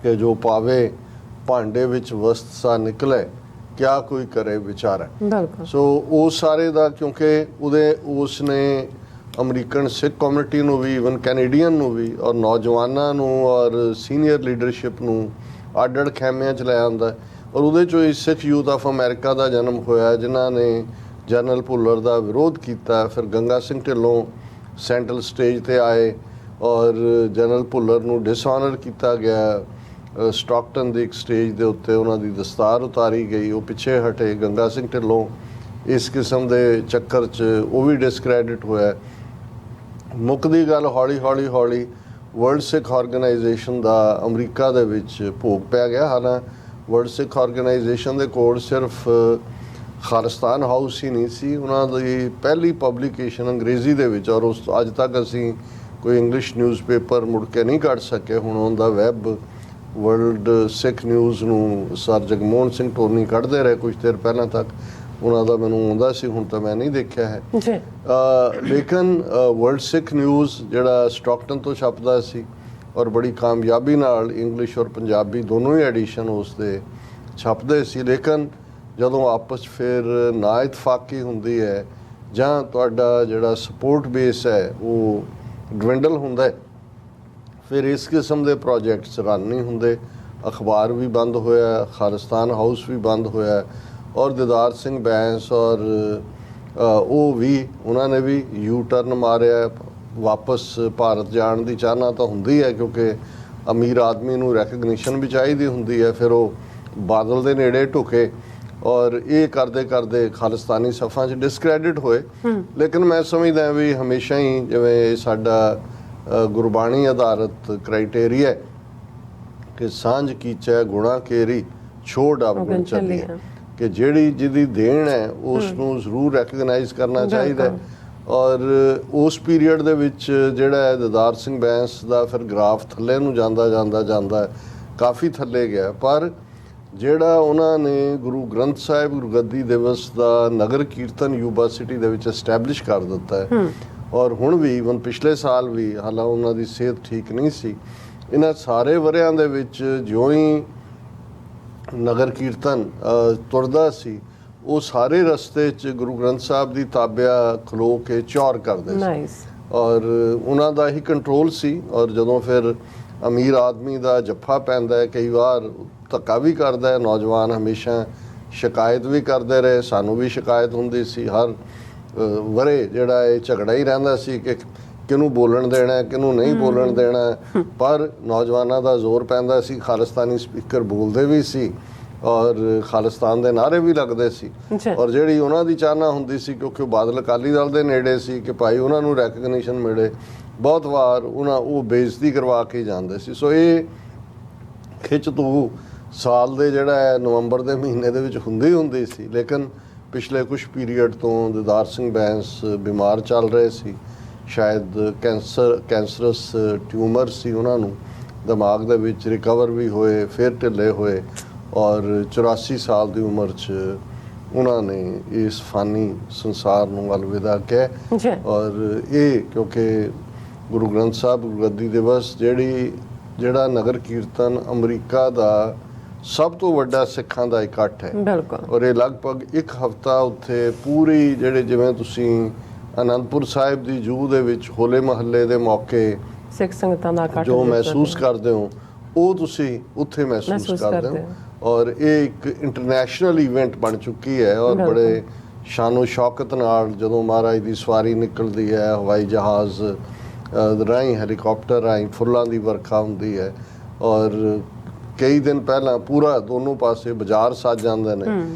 ਕਿ ਜੋ ਪਾਵੇ ਭਾਂਡੇ ਵਿੱਚ ਵਸਤ ਸਾ ਨਿਕਲੇ, ਕਿਆ ਕੋਈ ਕਰੇ ਵਿਚਾਰਾ। ਸੋ ਉਹ ਸਾਰੇ ਦਾ, ਕਿਉਂਕਿ ਉਸ ਨੇ ਅਮਰੀਕਨ ਸਿੱਖ ਕਮਿਊਨਿਟੀ ਨੂੰ ਵੀ, ਇਵਨ ਕੈਨੇਡੀਅਨ ਨੂੰ ਵੀ, ਔਰ ਨੌਜਵਾਨਾਂ ਨੂੰ ਔਰ ਸੀਨੀਅਰ ਲੀਡਰਸ਼ਿਪ ਨੂੰ ਅੱਡ-ਅੱਡ ਖੈਮਿਆਂ 'ਚ ਲੈ ਆਉਂਦਾ। ਔਰ ਉਹਦੇ 'ਚੋਂ ਹੀ ਸਿੱਖ ਯੂਥ ਆਫ ਅਮਰੀਕਾ ਦਾ ਜਨਮ ਹੋਇਆ, ਜਿਨ੍ਹਾਂ ਨੇ ਜਨਰਲ ਭੁੱਲਰ ਦਾ ਵਿਰੋਧ ਕੀਤਾ। ਫਿਰ ਗੰਗਾ ਸਿੰਘ ਢਿੱਲੋਂ ਸੈਂਟਰਲ ਸਟੇਜ 'ਤੇ ਆਏ ਔਰ ਜਨਰਲ ਭੁੱਲਰ ਨੂੰ ਡਿਸਆਨਰ ਕੀਤਾ ਗਿਆ। ਸਟਾਕਟਨ ਦੀ ਇੱਕ ਸਟੇਜ ਦੇ ਉੱਤੇ ਉਹਨਾਂ ਦੀ ਦਸਤਾਰ ਉਤਾਰੀ ਗਈ, ਉਹ ਪਿੱਛੇ ਹਟੇ। ਗੰਗਾ ਸਿੰਘ ਢਿੱਲੋਂ ਇਸ ਕਿਸਮ ਦੇ ਚੱਕਰ 'ਚ ਉਹ ਵੀ ਡਿਸਕ੍ਰੈਡਿਟ ਹੋਇਆ। ਮੁੱਕਦੀ ਗੱਲ ਹੌਲੀ ਵਰਲਡ ਸਿੱਖ ਆਰਗੇਨਾਈਜੇਸ਼ਨ ਦਾ ਅਮਰੀਕਾ ਦੇ ਵਿੱਚ ਭੋਗ ਪੈ ਗਿਆ। ਹਾਲਾਂਕਿ ਵਰਲਡ ਸਿੱਖ ਆਰਗੇਨਾਈਜੇਸ਼ਨ ਦੇ ਕੋਲ ਸਿਰਫ ਖਾਲਿਸਤਾਨ ਹਾਊਸ ਹੀ ਨਹੀਂ ਸੀ, ਉਹਨਾਂ ਦੀ ਪਹਿਲੀ ਪਬਲੀਕੇਸ਼ਨ ਅੰਗਰੇਜ਼ੀ ਦੇ ਵਿੱਚ, ਔਰ ਉਸ ਅੱਜ ਤੱਕ ਅਸੀਂ ਕੋਈ ਇੰਗਲਿਸ਼ ਨਿਊਜ਼ਪੇਪਰ ਮੁੜ ਕੇ ਨਹੀਂ ਕੱਢ ਸਕੇ। ਹੁਣ ਉਹਦਾ ਵੈਬ ਵਰਲਡ ਸਿੱਖ ਨਿਊਜ਼ ਨੂੰ ਸਰ ਜਗਮੋਹਨ ਸਿੰਘ ਟੋਨੀ ਕੱਢਦੇ ਰਹੇ ਕੁਝ ਦੇਰ ਪਹਿਲਾਂ ਤੱਕ, ਉਹਨਾਂ ਦਾ ਮੈਨੂੰ ਆਉਂਦਾ ਸੀ, ਹੁਣ ਤਾਂ ਮੈਂ ਨਹੀਂ ਦੇਖਿਆ ਹੈ। ਲੇਕਿਨ ਵਰਲਡ ਸਿੱਖ ਨਿਊਜ਼ ਜਿਹੜਾ ਸਟਾਕਟਨ ਤੋਂ ਛਪਦਾ ਸੀ ਔਰ ਬੜੀ ਕਾਮਯਾਬੀ ਨਾਲ ਇੰਗਲਿਸ਼ ਔਰ ਪੰਜਾਬੀ ਦੋਨੋਂ ਹੀ ਐਡੀਸ਼ਨ ਉਸ ਦੇ ਛਪਦੇ ਸੀ। ਲੇਕਿਨ ਜਦੋਂ ਆਪਸ 'ਚ ਫਿਰ ਨਾ ਇਤਫਾਕੀ ਹੁੰਦੀ ਹੈ ਜਾਂ ਤੁਹਾਡਾ ਜਿਹੜਾ ਸਪੋਰਟ ਬੇਸ ਹੈ ਉਹ ਡਵਿੰਡਲ ਹੁੰਦਾ ਹੈ, ਫਿਰ ਇਸ ਕਿਸਮ ਦੇ ਪ੍ਰੋਜੈਕਟਸ ਰਨ ਨਹੀਂ ਹੁੰਦੇ। ਅਖਬਾਰ ਵੀ ਬੰਦ ਹੋਇਆ, ਖਾਲਿਸਤਾਨ ਹਾਊਸ ਵੀ ਬੰਦ ਹੋਇਆ ਔਰ ਦੀਦਾਰ ਸਿੰਘ ਬੈਂਸ ਔਰ ਉਹ ਵੀ, ਉਹਨਾਂ ਨੇ ਵੀ ਯੂ ਟਰਨ ਮਾਰਿਆ, ਵਾਪਸ ਭਾਰਤ ਜਾਣ ਦੀ ਚਾਹਨਾ ਤਾਂ ਹੁੰਦੀ ਹੈ ਕਿਉਂਕਿ ਅਮੀਰ ਆਦਮੀ ਨੂੰ ਰੈਕਗਨੀਸ਼ਨ ਵੀ ਚਾਹੀਦੀ ਹੁੰਦੀ ਹੈ। ਫਿਰ ਉਹ ਬਾਦਲ ਦੇ ਨੇੜੇ ਢੁਕੇ ਔਰ ਇਹ ਕਰਦੇ ਖਾਲਿਸਤਾਨੀ ਸਫਾਂ 'ਚ ਡਿਸਕ੍ਰੈਡਿਟ ਹੋਏ। ਲੇਕਿਨ ਮੈਂ ਸਮਝਦਾ ਵੀ ਹਮੇਸ਼ਾ ਹੀ ਜਿਵੇਂ ਸਾਡਾ ਗੁਰਬਾਣੀ ਆਧਾਰਿਤ ਕ੍ਰਾਈਟੇਰੀਆ ਹੈ ਕਿ ਸਾਂਝ ਕੀਚੈ ਗੁਣਾ ਕੇਰੀ ਛੋੜ ਅਵਗੁਣ ਚੱਲੀ, ਕਿ ਜਿਹਦੀ ਦੇਣ ਹੈ ਉਸ ਨੂੰ ਜ਼ਰੂਰ ਰੈਕਗਨਾਈਜ਼ ਕਰਨਾ ਚਾਹੀਦਾ। ਔਰ ਉਸ ਪੀਰੀਅਡ ਦੇ ਵਿੱਚ ਜਿਹੜਾ ਹੈ ਦੀਦਾਰ ਸਿੰਘ ਬੈਂਸ ਦਾ ਫਿਰ ਗ੍ਰਾਫ ਥੱਲੇ ਨੂੰ ਜਾਂਦਾ ਕਾਫੀ ਥੱਲੇ ਗਿਆ। ਪਰ ਜਿਹੜਾ ਉਹਨਾਂ ਨੇ ਗੁਰੂ ਗ੍ਰੰਥ ਸਾਹਿਬ ਗੁਰਗੱਦੀ ਦਿਵਸ ਦਾ ਨਗਰ ਕੀਰਤਨ ਯੂਬਾ ਸਿਟੀ ਦੇ ਵਿੱਚ ਐਸਟੈਬਲਿਸ਼ ਕਰ ਦਿੱਤਾ ਹੈ ਔਰ ਹੁਣ ਵੀ ਇਵਨ ਪਿਛਲੇ ਸਾਲ ਵੀ, ਹਾਲਾਂਕਿ ਉਹਨਾਂ ਦੀ ਸਿਹਤ ਠੀਕ ਨਹੀਂ ਸੀ, ਇਹਨਾਂ ਸਾਰੇ ਵਰਿਆਂ ਦੇ ਵਿੱਚ ਜਿਉਂ ਹੀ ਨਗਰ ਕੀਰਤਨ ਤੁਰਦਾ ਸੀ ਉਹ ਸਾਰੇ ਰਸਤੇ 'ਚ ਗੁਰੂ ਗ੍ਰੰਥ ਸਾਹਿਬ ਦੀ ਤਾਬਿਆ ਖਲੋ ਕੇ ਚੌਰ ਕਰਦੇ ਸੀ ਔਰ ਉਹਨਾਂ ਦਾ ਹੀ ਕੰਟਰੋਲ ਸੀ। ਔਰ ਜਦੋਂ ਫਿਰ ਅਮੀਰ ਆਦਮੀ ਦਾ ਜੱਫਾ ਪੈਂਦਾ ਹੈ, ਕਈ ਵਾਰ ਧੱਕਾ ਵੀ ਕਰਦਾ ਹੈ, ਨੌਜਵਾਨ ਹਮੇਸ਼ਾ ਸ਼ਿਕਾਇਤ ਵੀ ਕਰਦੇ ਰਹੇ, ਸਾਨੂੰ ਵੀ ਸ਼ਿਕਾਇਤ ਹੁੰਦੀ ਸੀ, ਹਰ ਵਰੇ ਜਿਹੜਾ ਇਹ ਝਗੜਾ ਹੀ ਰਹਿੰਦਾ ਸੀ ਕਿ ਕਿਹਨੂੰ ਬੋਲਣ ਦੇਣਾ ਕਿਹਨੂੰ ਨਹੀਂ ਬੋਲਣ ਦੇਣਾ, ਪਰ ਨੌਜਵਾਨਾਂ ਦਾ ਜ਼ੋਰ ਪੈਂਦਾ ਸੀ, ਖਾਲਿਸਤਾਨੀ ਸਪੀਕਰ ਬੋਲਦੇ ਵੀ ਸੀ ਔਰ ਖਾਲਿਸਤਾਨ ਦੇ ਨਾਅਰੇ ਵੀ ਲੱਗਦੇ ਸੀ। ਔਰ ਜਿਹੜੀ ਉਹਨਾਂ ਦੀ ਚਾਹਨਾ ਹੁੰਦੀ ਸੀ, ਕਿਉਂਕਿ ਉਹ ਬਾਦਲ ਅਕਾਲੀ ਦਲ ਦੇ ਨੇੜੇ ਸੀ, ਕਿ ਭਾਈ ਉਹਨਾਂ ਨੂੰ ਰੈਕਗਨੀਸ਼ਨ ਮਿਲੇ, ਬਹੁਤ ਵਾਰ ਉਹ ਬੇਇੱਜ਼ਤੀ ਕਰਵਾ ਕੇ ਜਾਂਦੇ ਸੀ। ਸੋ ਇਹ ਖਿੱਚ ਤੂੰ ਸਾਲ ਦੇ ਜਿਹੜਾ ਹੈ ਨਵੰਬਰ ਦੇ ਮਹੀਨੇ ਦੇ ਵਿੱਚ ਹੁੰਦੀ ਸੀ। ਲੇਕਿਨ ਪਿਛਲੇ ਕੁਝ ਪੀਰੀਅਡ ਤੋਂ ਦਿਦਾਰ ਸਿੰਘ ਬੈਂਸ ਬਿਮਾਰ ਚੱਲ ਰਹੇ ਸੀ, ਸ਼ਾਇਦ ਕੈਂਸਰਸ ਟਿਊਮਰ ਸੀ ਉਹਨਾਂ ਨੂੰ ਦਿਮਾਗ ਦੇ ਵਿੱਚ, ਰਿਕਵਰ ਵੀ ਹੋਏ, ਫਿਰ ਢਿੱਲੇ ਹੋਏ ਔਰ 84 ਸਾਲ ਦੀ ਉਮਰ 'ਚ ਉਹਨਾਂ ਨੇ ਇਸ ਫਾਨੀ ਸੰਸਾਰ ਨੂੰ ਅਲਵਿਦਾ ਕਹਿ। ਔਰ ਇਹ ਕਿਉਂਕਿ ਗੁਰੂ ਗ੍ਰੰਥ ਸਾਹਿਬ ਗੁਰਗੱਦੀ ਦਿਵਸ ਜਿਹੜਾ ਨਗਰ ਕੀਰਤਨ ਅਮਰੀਕਾ ਦਾ ਸਭ ਤੋਂ ਵੱਡਾ ਸਿੱਖਾਂ ਦਾ ਇਕੱਠ ਹੈ। ਬਿਲਕੁਲ। ਔਰ ਇਹ ਲਗਭਗ ਇੱਕ ਹਫ਼ਤਾ ਉੱਥੇ ਪੂਰੀ ਜਿਵੇਂ ਤੁਸੀਂ ਅਨੰਦਪੁਰ ਸਾਹਿਬ ਦੀ ਜੂਹ ਦੇ ਵਿੱਚ ਹੋਲੇ ਮਹੱਲੇ ਦੇ ਮੌਕੇ ਸਿੱਖ ਸੰਗਤਾਂ ਦਾ ਇਕੱਠ ਜੋ ਮਹਿਸੂਸ ਕਰਦੇ ਹੋ ਉਹ ਤੁਸੀਂ ਉੱਥੇ ਮਹਿਸੂਸ ਕਰਦੇ ਹੋ। ਔਰ ਇਹ ਇੱਕ ਇੰਟਰਨੈਸ਼ਨਲ ਇਵੈਂਟ ਬਣ ਚੁੱਕੀ ਹੈ ਔਰ ਬੜੇ ਸ਼ਾਨੋ ਸ਼ੌਕਤ ਨਾਲ ਜਦੋਂ ਮਹਾਰਾਜ ਦੀ ਸਵਾਰੀ ਨਿਕਲਦੀ ਹੈ, ਹਵਾਈ ਜਹਾਜ਼ ਰਾਹੀਂ, ਹੈਲੀਕਾਪਟਰ ਰਾਹੀਂ, ਫੁੱਲਾਂ ਦੀ ਵਰਖਾ ਹੁੰਦੀ ਹੈ ਔਰ ਕਈ ਦਿਨ ਪਹਿਲਾਂ ਪੂਰਾ ਦੋਨੋਂ ਪਾਸੇ ਬਾਜ਼ਾਰ ਸੱਜ ਜਾਂਦੇ ਨੇ।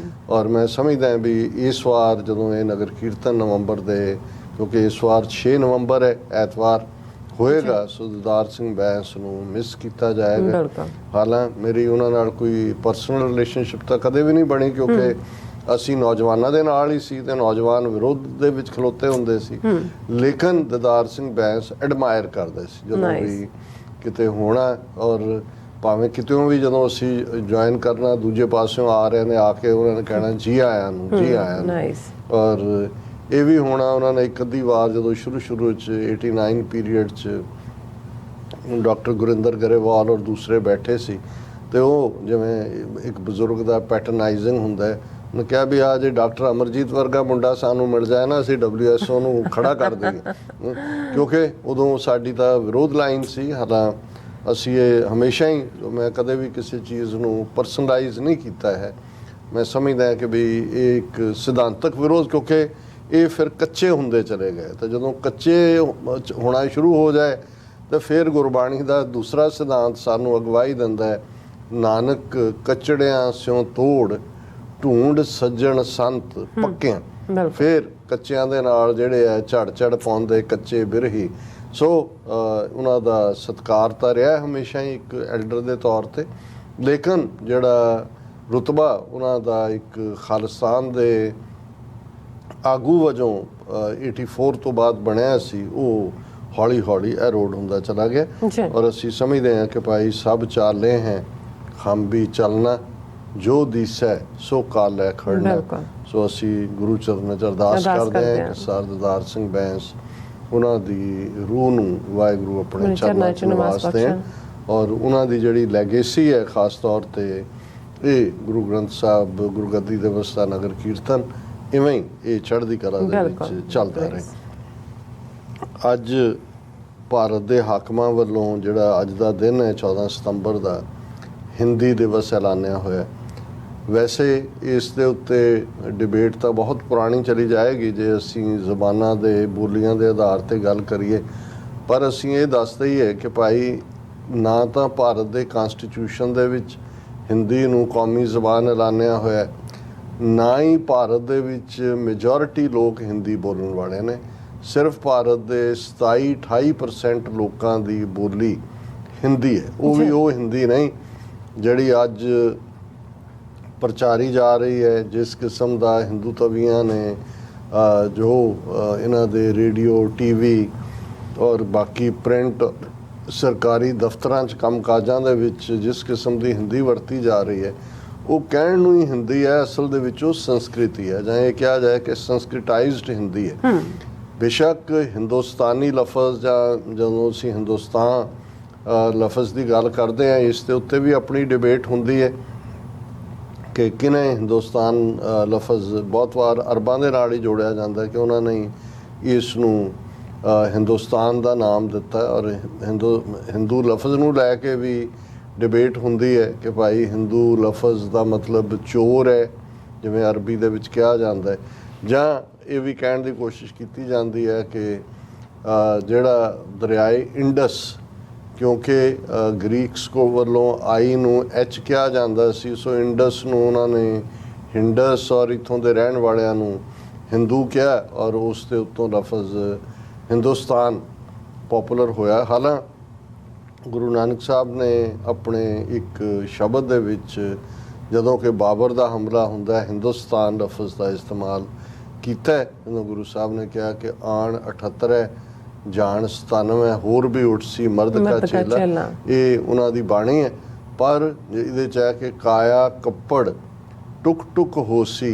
ਔਰ ਮੈਂ ਸਮਝਦਾ ਵੀ ਇਸ ਵਾਰ ਜਦੋਂ ਇਹ ਨਗਰ ਕੀਰਤਨ ਨਵੰਬਰ ਦੇ, ਕਿਉਂਕਿ ਇਸ ਵਾਰ 6 ਨਵੰਬਰ ਹੈ ਐਤਵਾਰ ਹੋਏਗਾ, ਸੋ ਦਿਦਾਰ ਸਿੰਘ ਬੈਂਸ ਨੂੰ ਮਿਸ ਕੀਤਾ ਜਾਏਗਾ। ਹਾਲਾਂਕਿ ਮੇਰੀ ਉਹਨਾਂ ਨਾਲ ਕੋਈ ਪਰਸਨਲ ਰਿਲੇਸ਼ਨਸ਼ਿਪ ਤਾਂ ਕਦੇ ਵੀ ਨਹੀਂ ਬਣੀ, ਕਿਉਂਕਿ ਅਸੀਂ ਨੌਜਵਾਨਾਂ ਦੇ ਨਾਲ ਹੀ ਸੀ ਤੇ ਨੌਜਵਾਨ ਵਿਰੋਧ ਦੇ ਵਿੱਚ ਖਲੋਤੇ ਹੁੰਦੇ ਸੀ। ਲੇਕਿਨ ਦਿਦਾਰ ਸਿੰਘ ਬੈਂਸ ਐਡਮਾਇਰ ਕਰਦੇ ਸੀ ਜਦੋਂ ਵੀ ਕਿਤੇ ਹੋਣਾ, ਔਰ ਭਾਵੇਂ ਕਿਤੇੋਂ ਵੀ ਜਦੋਂ ਅਸੀਂ ਜੁਆਇਨ ਕਰਨਾ, ਦੂਜੇ ਪਾਸਿਓਂ ਆ ਰਹੇ ਨੇ, ਆ ਕੇ ਉਹਨਾਂ ਨੇ ਕਹਿਣਾ ਜੀ ਆਇਆਂ ਨੂੰ, ਜੀ ਆਇਆਂ ਨੂੰ। ਔਰ ਇਹ ਵੀ ਹੋਣਾ ਉਹਨਾਂ ਨੇ ਇੱਕ ਅੱਧੀ ਵਾਰ ਜਦੋਂ ਸ਼ੁਰੂ 'ਚ 89 ਪੀਰੀਅਡ 'ਚ ਡਾਕਟਰ ਗੁਰਿੰਦਰ ਗਰੇਵਾਲ ਔਰ ਦੂਸਰੇ ਬੈਠੇ ਸੀ ਤੇ ਉਹ ਜਿਵੇਂ ਇੱਕ ਬਜ਼ੁਰਗ ਦਾ ਪੈਟਰਨਾਈਜ਼ਿੰਗ ਹੁੰਦਾ ਹੈ, ਉਹਨੇ ਕਿਹਾ ਵੀ ਆ ਜੇ ਡਾਕਟਰ ਅਮਰਜੀਤ ਵਰਗਾ ਮੁੰਡਾ ਸਾਨੂੰ ਮਿਲ ਜਾਏ ਨਾ, ਅਸੀਂ WHO ਨੂੰ ਖੜਾ ਕਰ ਦਈਏ। ਕਿਉਂਕਿ ਉਦੋਂ ਸਾਡੀ ਤਾਂ ਵਿਰੋਧ ਲਾਈਨ ਸੀ। ਹਾਲਾਂਕਿ ਅਸੀਂ ਇਹ ਹਮੇਸ਼ਾ ਹੀ, ਮੈਂ ਕਦੇ ਵੀ ਕਿਸੇ ਚੀਜ਼ ਨੂੰ ਪਰਸਨਲਾਈਜ਼ ਨਹੀਂ ਕੀਤਾ ਹੈ। ਮੈਂ ਸਮਝਦਾ ਕਿ ਵੀ ਇਹ ਇੱਕ ਸਿਧਾਂਤਕ ਵਿਰੋਧ, ਕਿਉਂਕਿ ਇਹ ਫਿਰ ਕੱਚੇ ਹੁੰਦੇ ਚਲੇ ਗਏ, ਤਾਂ ਜਦੋਂ ਕੱਚੇ ਹੋਣਾ ਸ਼ੁਰੂ ਹੋ ਜਾਏ ਤਾਂ ਫਿਰ ਗੁਰਬਾਣੀ ਦਾ ਦੂਸਰਾ ਸਿਧਾਂਤ ਸਾਨੂੰ ਅਗਵਾਈ ਦਿੰਦਾ ਹੈ, ਨਾਨਕ ਕੱਚੜਿਆਂ ਸਿਉ ਤੋੜ ਢੂੰਡ ਸੱਜਣ ਸੰਤ ਪੱਕਿਆਂ। ਫਿਰ ਕੱਚਿਆਂ ਦੇ ਨਾਲ ਜਿਹੜੇ ਆ ਝੜ ਪਾਉਂਦੇ ਕੱਚੇ ਬਿਰਹੀ। ਸੋ ਉਹਨਾਂ ਦਾ ਸਤਿਕਾਰ ਤਾਂ ਰਿਹਾ ਹਮੇਸ਼ਾ ਹੀ ਇੱਕ ਐਲਡਰ ਦੇ ਤੌਰ ਤੇ, ਲੇਕਿਨ ਜਿਹੜਾ ਰੁਤਬਾ ਉਹਨਾਂ ਦਾ ਇੱਕ ਖਾਲਿਸਤਾਨ ਦੇ ਆਗੂ ਵਜੋਂ 84 ਤੋਂ ਬਾਅਦ ਬਣਿਆ ਸੀ, ਉਹ ਹੌਲੀ ਹੌਲੀ ਐਰੋਡ ਹੁੰਦਾ ਚਲਾ ਗਿਆ। ਔਰ ਅਸੀਂ ਸਮਝਦੇ ਹਾਂ ਕਿ ਭਾਈ ਸਭ ਚਾਲੇ ਹੈ ਹਮ ਵੀ ਚੱਲਣਾ, ਜੋ ਦਿਸੈ ਸੋ ਕਾਲੈ ਖੜਨਾ। ਸੋ ਅਸੀਂ ਗੁਰੂ ਚਰਨਾਂ 'ਚ ਅਰਦਾਸ ਕਰਦੇ ਹਾਂ ਕਿ ਸਰਦਾਰ ਸਿੰਘ ਬੈਂਸ ਉਹਨਾਂ ਦੀ ਰੂਹ ਨੂੰ ਵਾਹਿਗੁਰੂ ਆਪਣੇ ਚਰਨਾਂ 'ਚ ਨਿਵਾਸ ਦੇਣ ਔਰ ਉਹਨਾਂ ਦੀ ਜਿਹੜੀ ਲੈਗੇਸੀ ਹੈ, ਖਾਸ ਤੌਰ ਤੇ ਇਹ ਗੁਰੂ ਗ੍ਰੰਥ ਸਾਹਿਬ ਗੁਰਗੱਦੀ ਦਿਵਸ ਦਾ ਨਗਰ ਕੀਰਤਨ ਇਵੇਂ ਹੀ ਇਹ ਚੜ੍ਹਦੀ ਕਲਾ ਦੇ ਵਿੱਚ ਚੱਲਦਾ ਰਹੇ। ਅੱਜ ਭਾਰਤ ਦੇ ਹਾਕਮਾਂ ਵੱਲੋਂ ਜਿਹੜਾ ਅੱਜ ਦਾ ਦਿਨ ਹੈ 14 ਸਤੰਬਰ ਦਾ, ਹਿੰਦੀ ਦਿਵਸ ਐਲਾਨਿਆ ਹੋਇਆ। ਵੈਸੇ ਇਸ ਦੇ ਉੱਤੇ ਡਿਬੇਟ ਤਾਂ ਬਹੁਤ ਪੁਰਾਣੀ ਚਲੀ ਜਾਏਗੀ ਜੇ ਅਸੀਂ ਜ਼ਬਾਨਾਂ ਦੇ ਬੋਲੀਆਂ ਦੇ ਆਧਾਰ ਤੇ ਗੱਲ ਕਰੀਏ, ਪਰ ਅਸੀਂ ਇਹ ਦੱਸਦੇ ਹੀ ਹੈ ਕਿ ਭਾਈ ਨਾ ਤਾਂ ਭਾਰਤ ਦੇ ਕਨਸਟੀਟਿਊਸ਼ਨ ਦੇ ਵਿੱਚ ਹਿੰਦੀ ਨੂੰ ਕੌਮੀ ਜ਼ਬਾਨ ਐਲਾਨਿਆ ਹੋਇਆ, ਨਾ ਹੀ ਭਾਰਤ ਦੇ ਵਿੱਚ ਮੈਜੋਰਿਟੀ ਲੋਕ ਹਿੰਦੀ ਬੋਲਣ ਵਾਲੇ ਨੇ। ਸਿਰਫ ਭਾਰਤ ਦੇ 27-28% ਲੋਕਾਂ ਦੀ ਬੋਲੀ ਹਿੰਦੀ ਹੈ, ਉਹ ਵੀ ਉਹ ਹਿੰਦੀ ਨਹੀਂ ਜਿਹੜੀ ਅੱਜ ਪ੍ਰਚਾਰੀ ਜਾ ਰਹੀ ਹੈ। ਜਿਸ ਕਿਸਮ ਦਾ ਹਿੰਦੂ ਤਵੀਆਂ ਨੇ ਜੋ ਇਹਨਾਂ ਦੇ ਰੇਡੀਓ, TV ਔਰ ਬਾਕੀ ਪ੍ਰਿੰਟ ਸਰਕਾਰੀ ਦਫ਼ਤਰਾਂ 'ਚ ਕੰਮ ਕਾਜਾਂ ਦੇ ਵਿੱਚ ਜਿਸ ਕਿਸਮ ਦੀ ਹਿੰਦੀ ਵਰਤੀ ਜਾ ਰਹੀ ਹੈ, ਉਹ ਕਹਿਣ ਨੂੰ ਹੀ ਹਿੰਦੀ ਹੈ, ਅਸਲ ਦੇ ਵਿੱਚ ਉਹ ਸੰਸਕ੍ਰਿਤੀ ਹੈ, ਜਾਂ ਇਹ ਕਿਹਾ ਜਾਏ ਕਿ ਸੰਸਕ੍ਰਿਟਾਈਜ਼ਡ ਹਿੰਦੀ ਹੈ। ਬੇਸ਼ੱਕ ਹਿੰਦੁਸਤਾਨੀ ਲਫ਼ਜ਼, ਜਾਂ ਜਦੋਂ ਅਸੀਂ ਹਿੰਦੁਸਤਾਨ ਲਫ਼ਜ਼ ਦੀ ਗੱਲ ਕਰਦੇ ਹਾਂ, ਇਸ ਦੇ ਉੱਤੇ ਵੀ ਆਪਣੀ ਡਿਬੇਟ ਹੁੰਦੀ ਹੈ ਕਿ ਕਿਨੇ ਹਿੰਦੁਸਤਾਨ ਲਫ਼ਜ਼ ਬਹੁਤ ਵਾਰ ਅਰਬਾਂ ਦੇ ਨਾਲ ਹੀ ਜੋੜਿਆ ਜਾਂਦਾ ਕਿ ਉਹਨਾਂ ਨੇ ਇਸ ਨੂੰ ਹਿੰਦੁਸਤਾਨ ਦਾ ਨਾਮ ਦਿੱਤਾ। ਔਰ ਹਿੰਦੂ ਲਫ਼ਜ਼ ਨੂੰ ਲੈ ਕੇ ਵੀ ਡਿਬੇਟ ਹੁੰਦੀ ਹੈ ਕਿ ਭਾਈ ਹਿੰਦੂ ਲਫ਼ਜ਼ ਦਾ ਮਤਲਬ ਚੋਰ ਹੈ, ਜਿਵੇਂ ਅਰਬੀ ਦੇ ਵਿੱਚ ਕਿਹਾ ਜਾਂਦਾ ਹੈ, ਜਾਂ ਇਹ ਵੀ ਕਹਿਣ ਦੀ ਕੋਸ਼ਿਸ਼ ਕੀਤੀ ਜਾਂਦੀ ਹੈ ਕਿ ਜਿਹੜਾ ਦਰਿਆਏ ਇੰਡਸ, ਕਿਉਂਕਿ ਗ੍ਰੀਕਸ ਕੋ ਵੱਲੋਂ ਆਈ ਨੂੰ ਐਚ ਕਿਹਾ ਜਾਂਦਾ ਸੀ, ਸੋ ਇੰਡਸ ਨੂੰ ਉਹਨਾਂ ਨੇ ਹਿੰਡਸ ਔਰ ਇੱਥੋਂ ਦੇ ਰਹਿਣ ਵਾਲਿਆਂ ਨੂੰ ਹਿੰਦੂ ਕਿਹਾ ਔਰ ਉਸ ਦੇ ਉੱਤੋਂ ਲਫ਼ਜ਼ ਹਿੰਦੁਸਤਾਨ ਪੋਪੂਲਰ ਹੋਇਆ। ਹਾਲਾਂਕਿ ਗੁਰੂ ਨਾਨਕ ਸਾਹਿਬ ਨੇ ਆਪਣੇ ਇੱਕ ਸ਼ਬਦ ਦੇ ਵਿੱਚ ਜਦੋਂ ਕਿ ਬਾਬਰ ਦਾ ਹਮਲਾ ਹੁੰਦਾ ਹਿੰਦੁਸਤਾਨ ਲਫ਼ਜ਼ ਦਾ ਇਸਤੇਮਾਲ ਕੀਤਾ ਹੈ। ਜਦੋਂ ਗੁਰੂ ਸਾਹਿਬ ਨੇ ਕਿਹਾ ਕਿ ਆਣ 78 ਹੈ ਜਾਣ 97 ਹੋਰ ਵੀ ਉੱਠ ਸੀ ਮਰਦ ਕਾ ਚੇਲਾ, ਇਹ ਉਹਨਾਂ ਦੀ ਬਾਣੀ ਹੈ। ਪਰ ਇਹਦੇ 'ਚ ਹੈ ਕਿ ਕਾਇਆ ਕੱਪੜ ਟੁਕ ਟੁਕ ਹੋਸੀ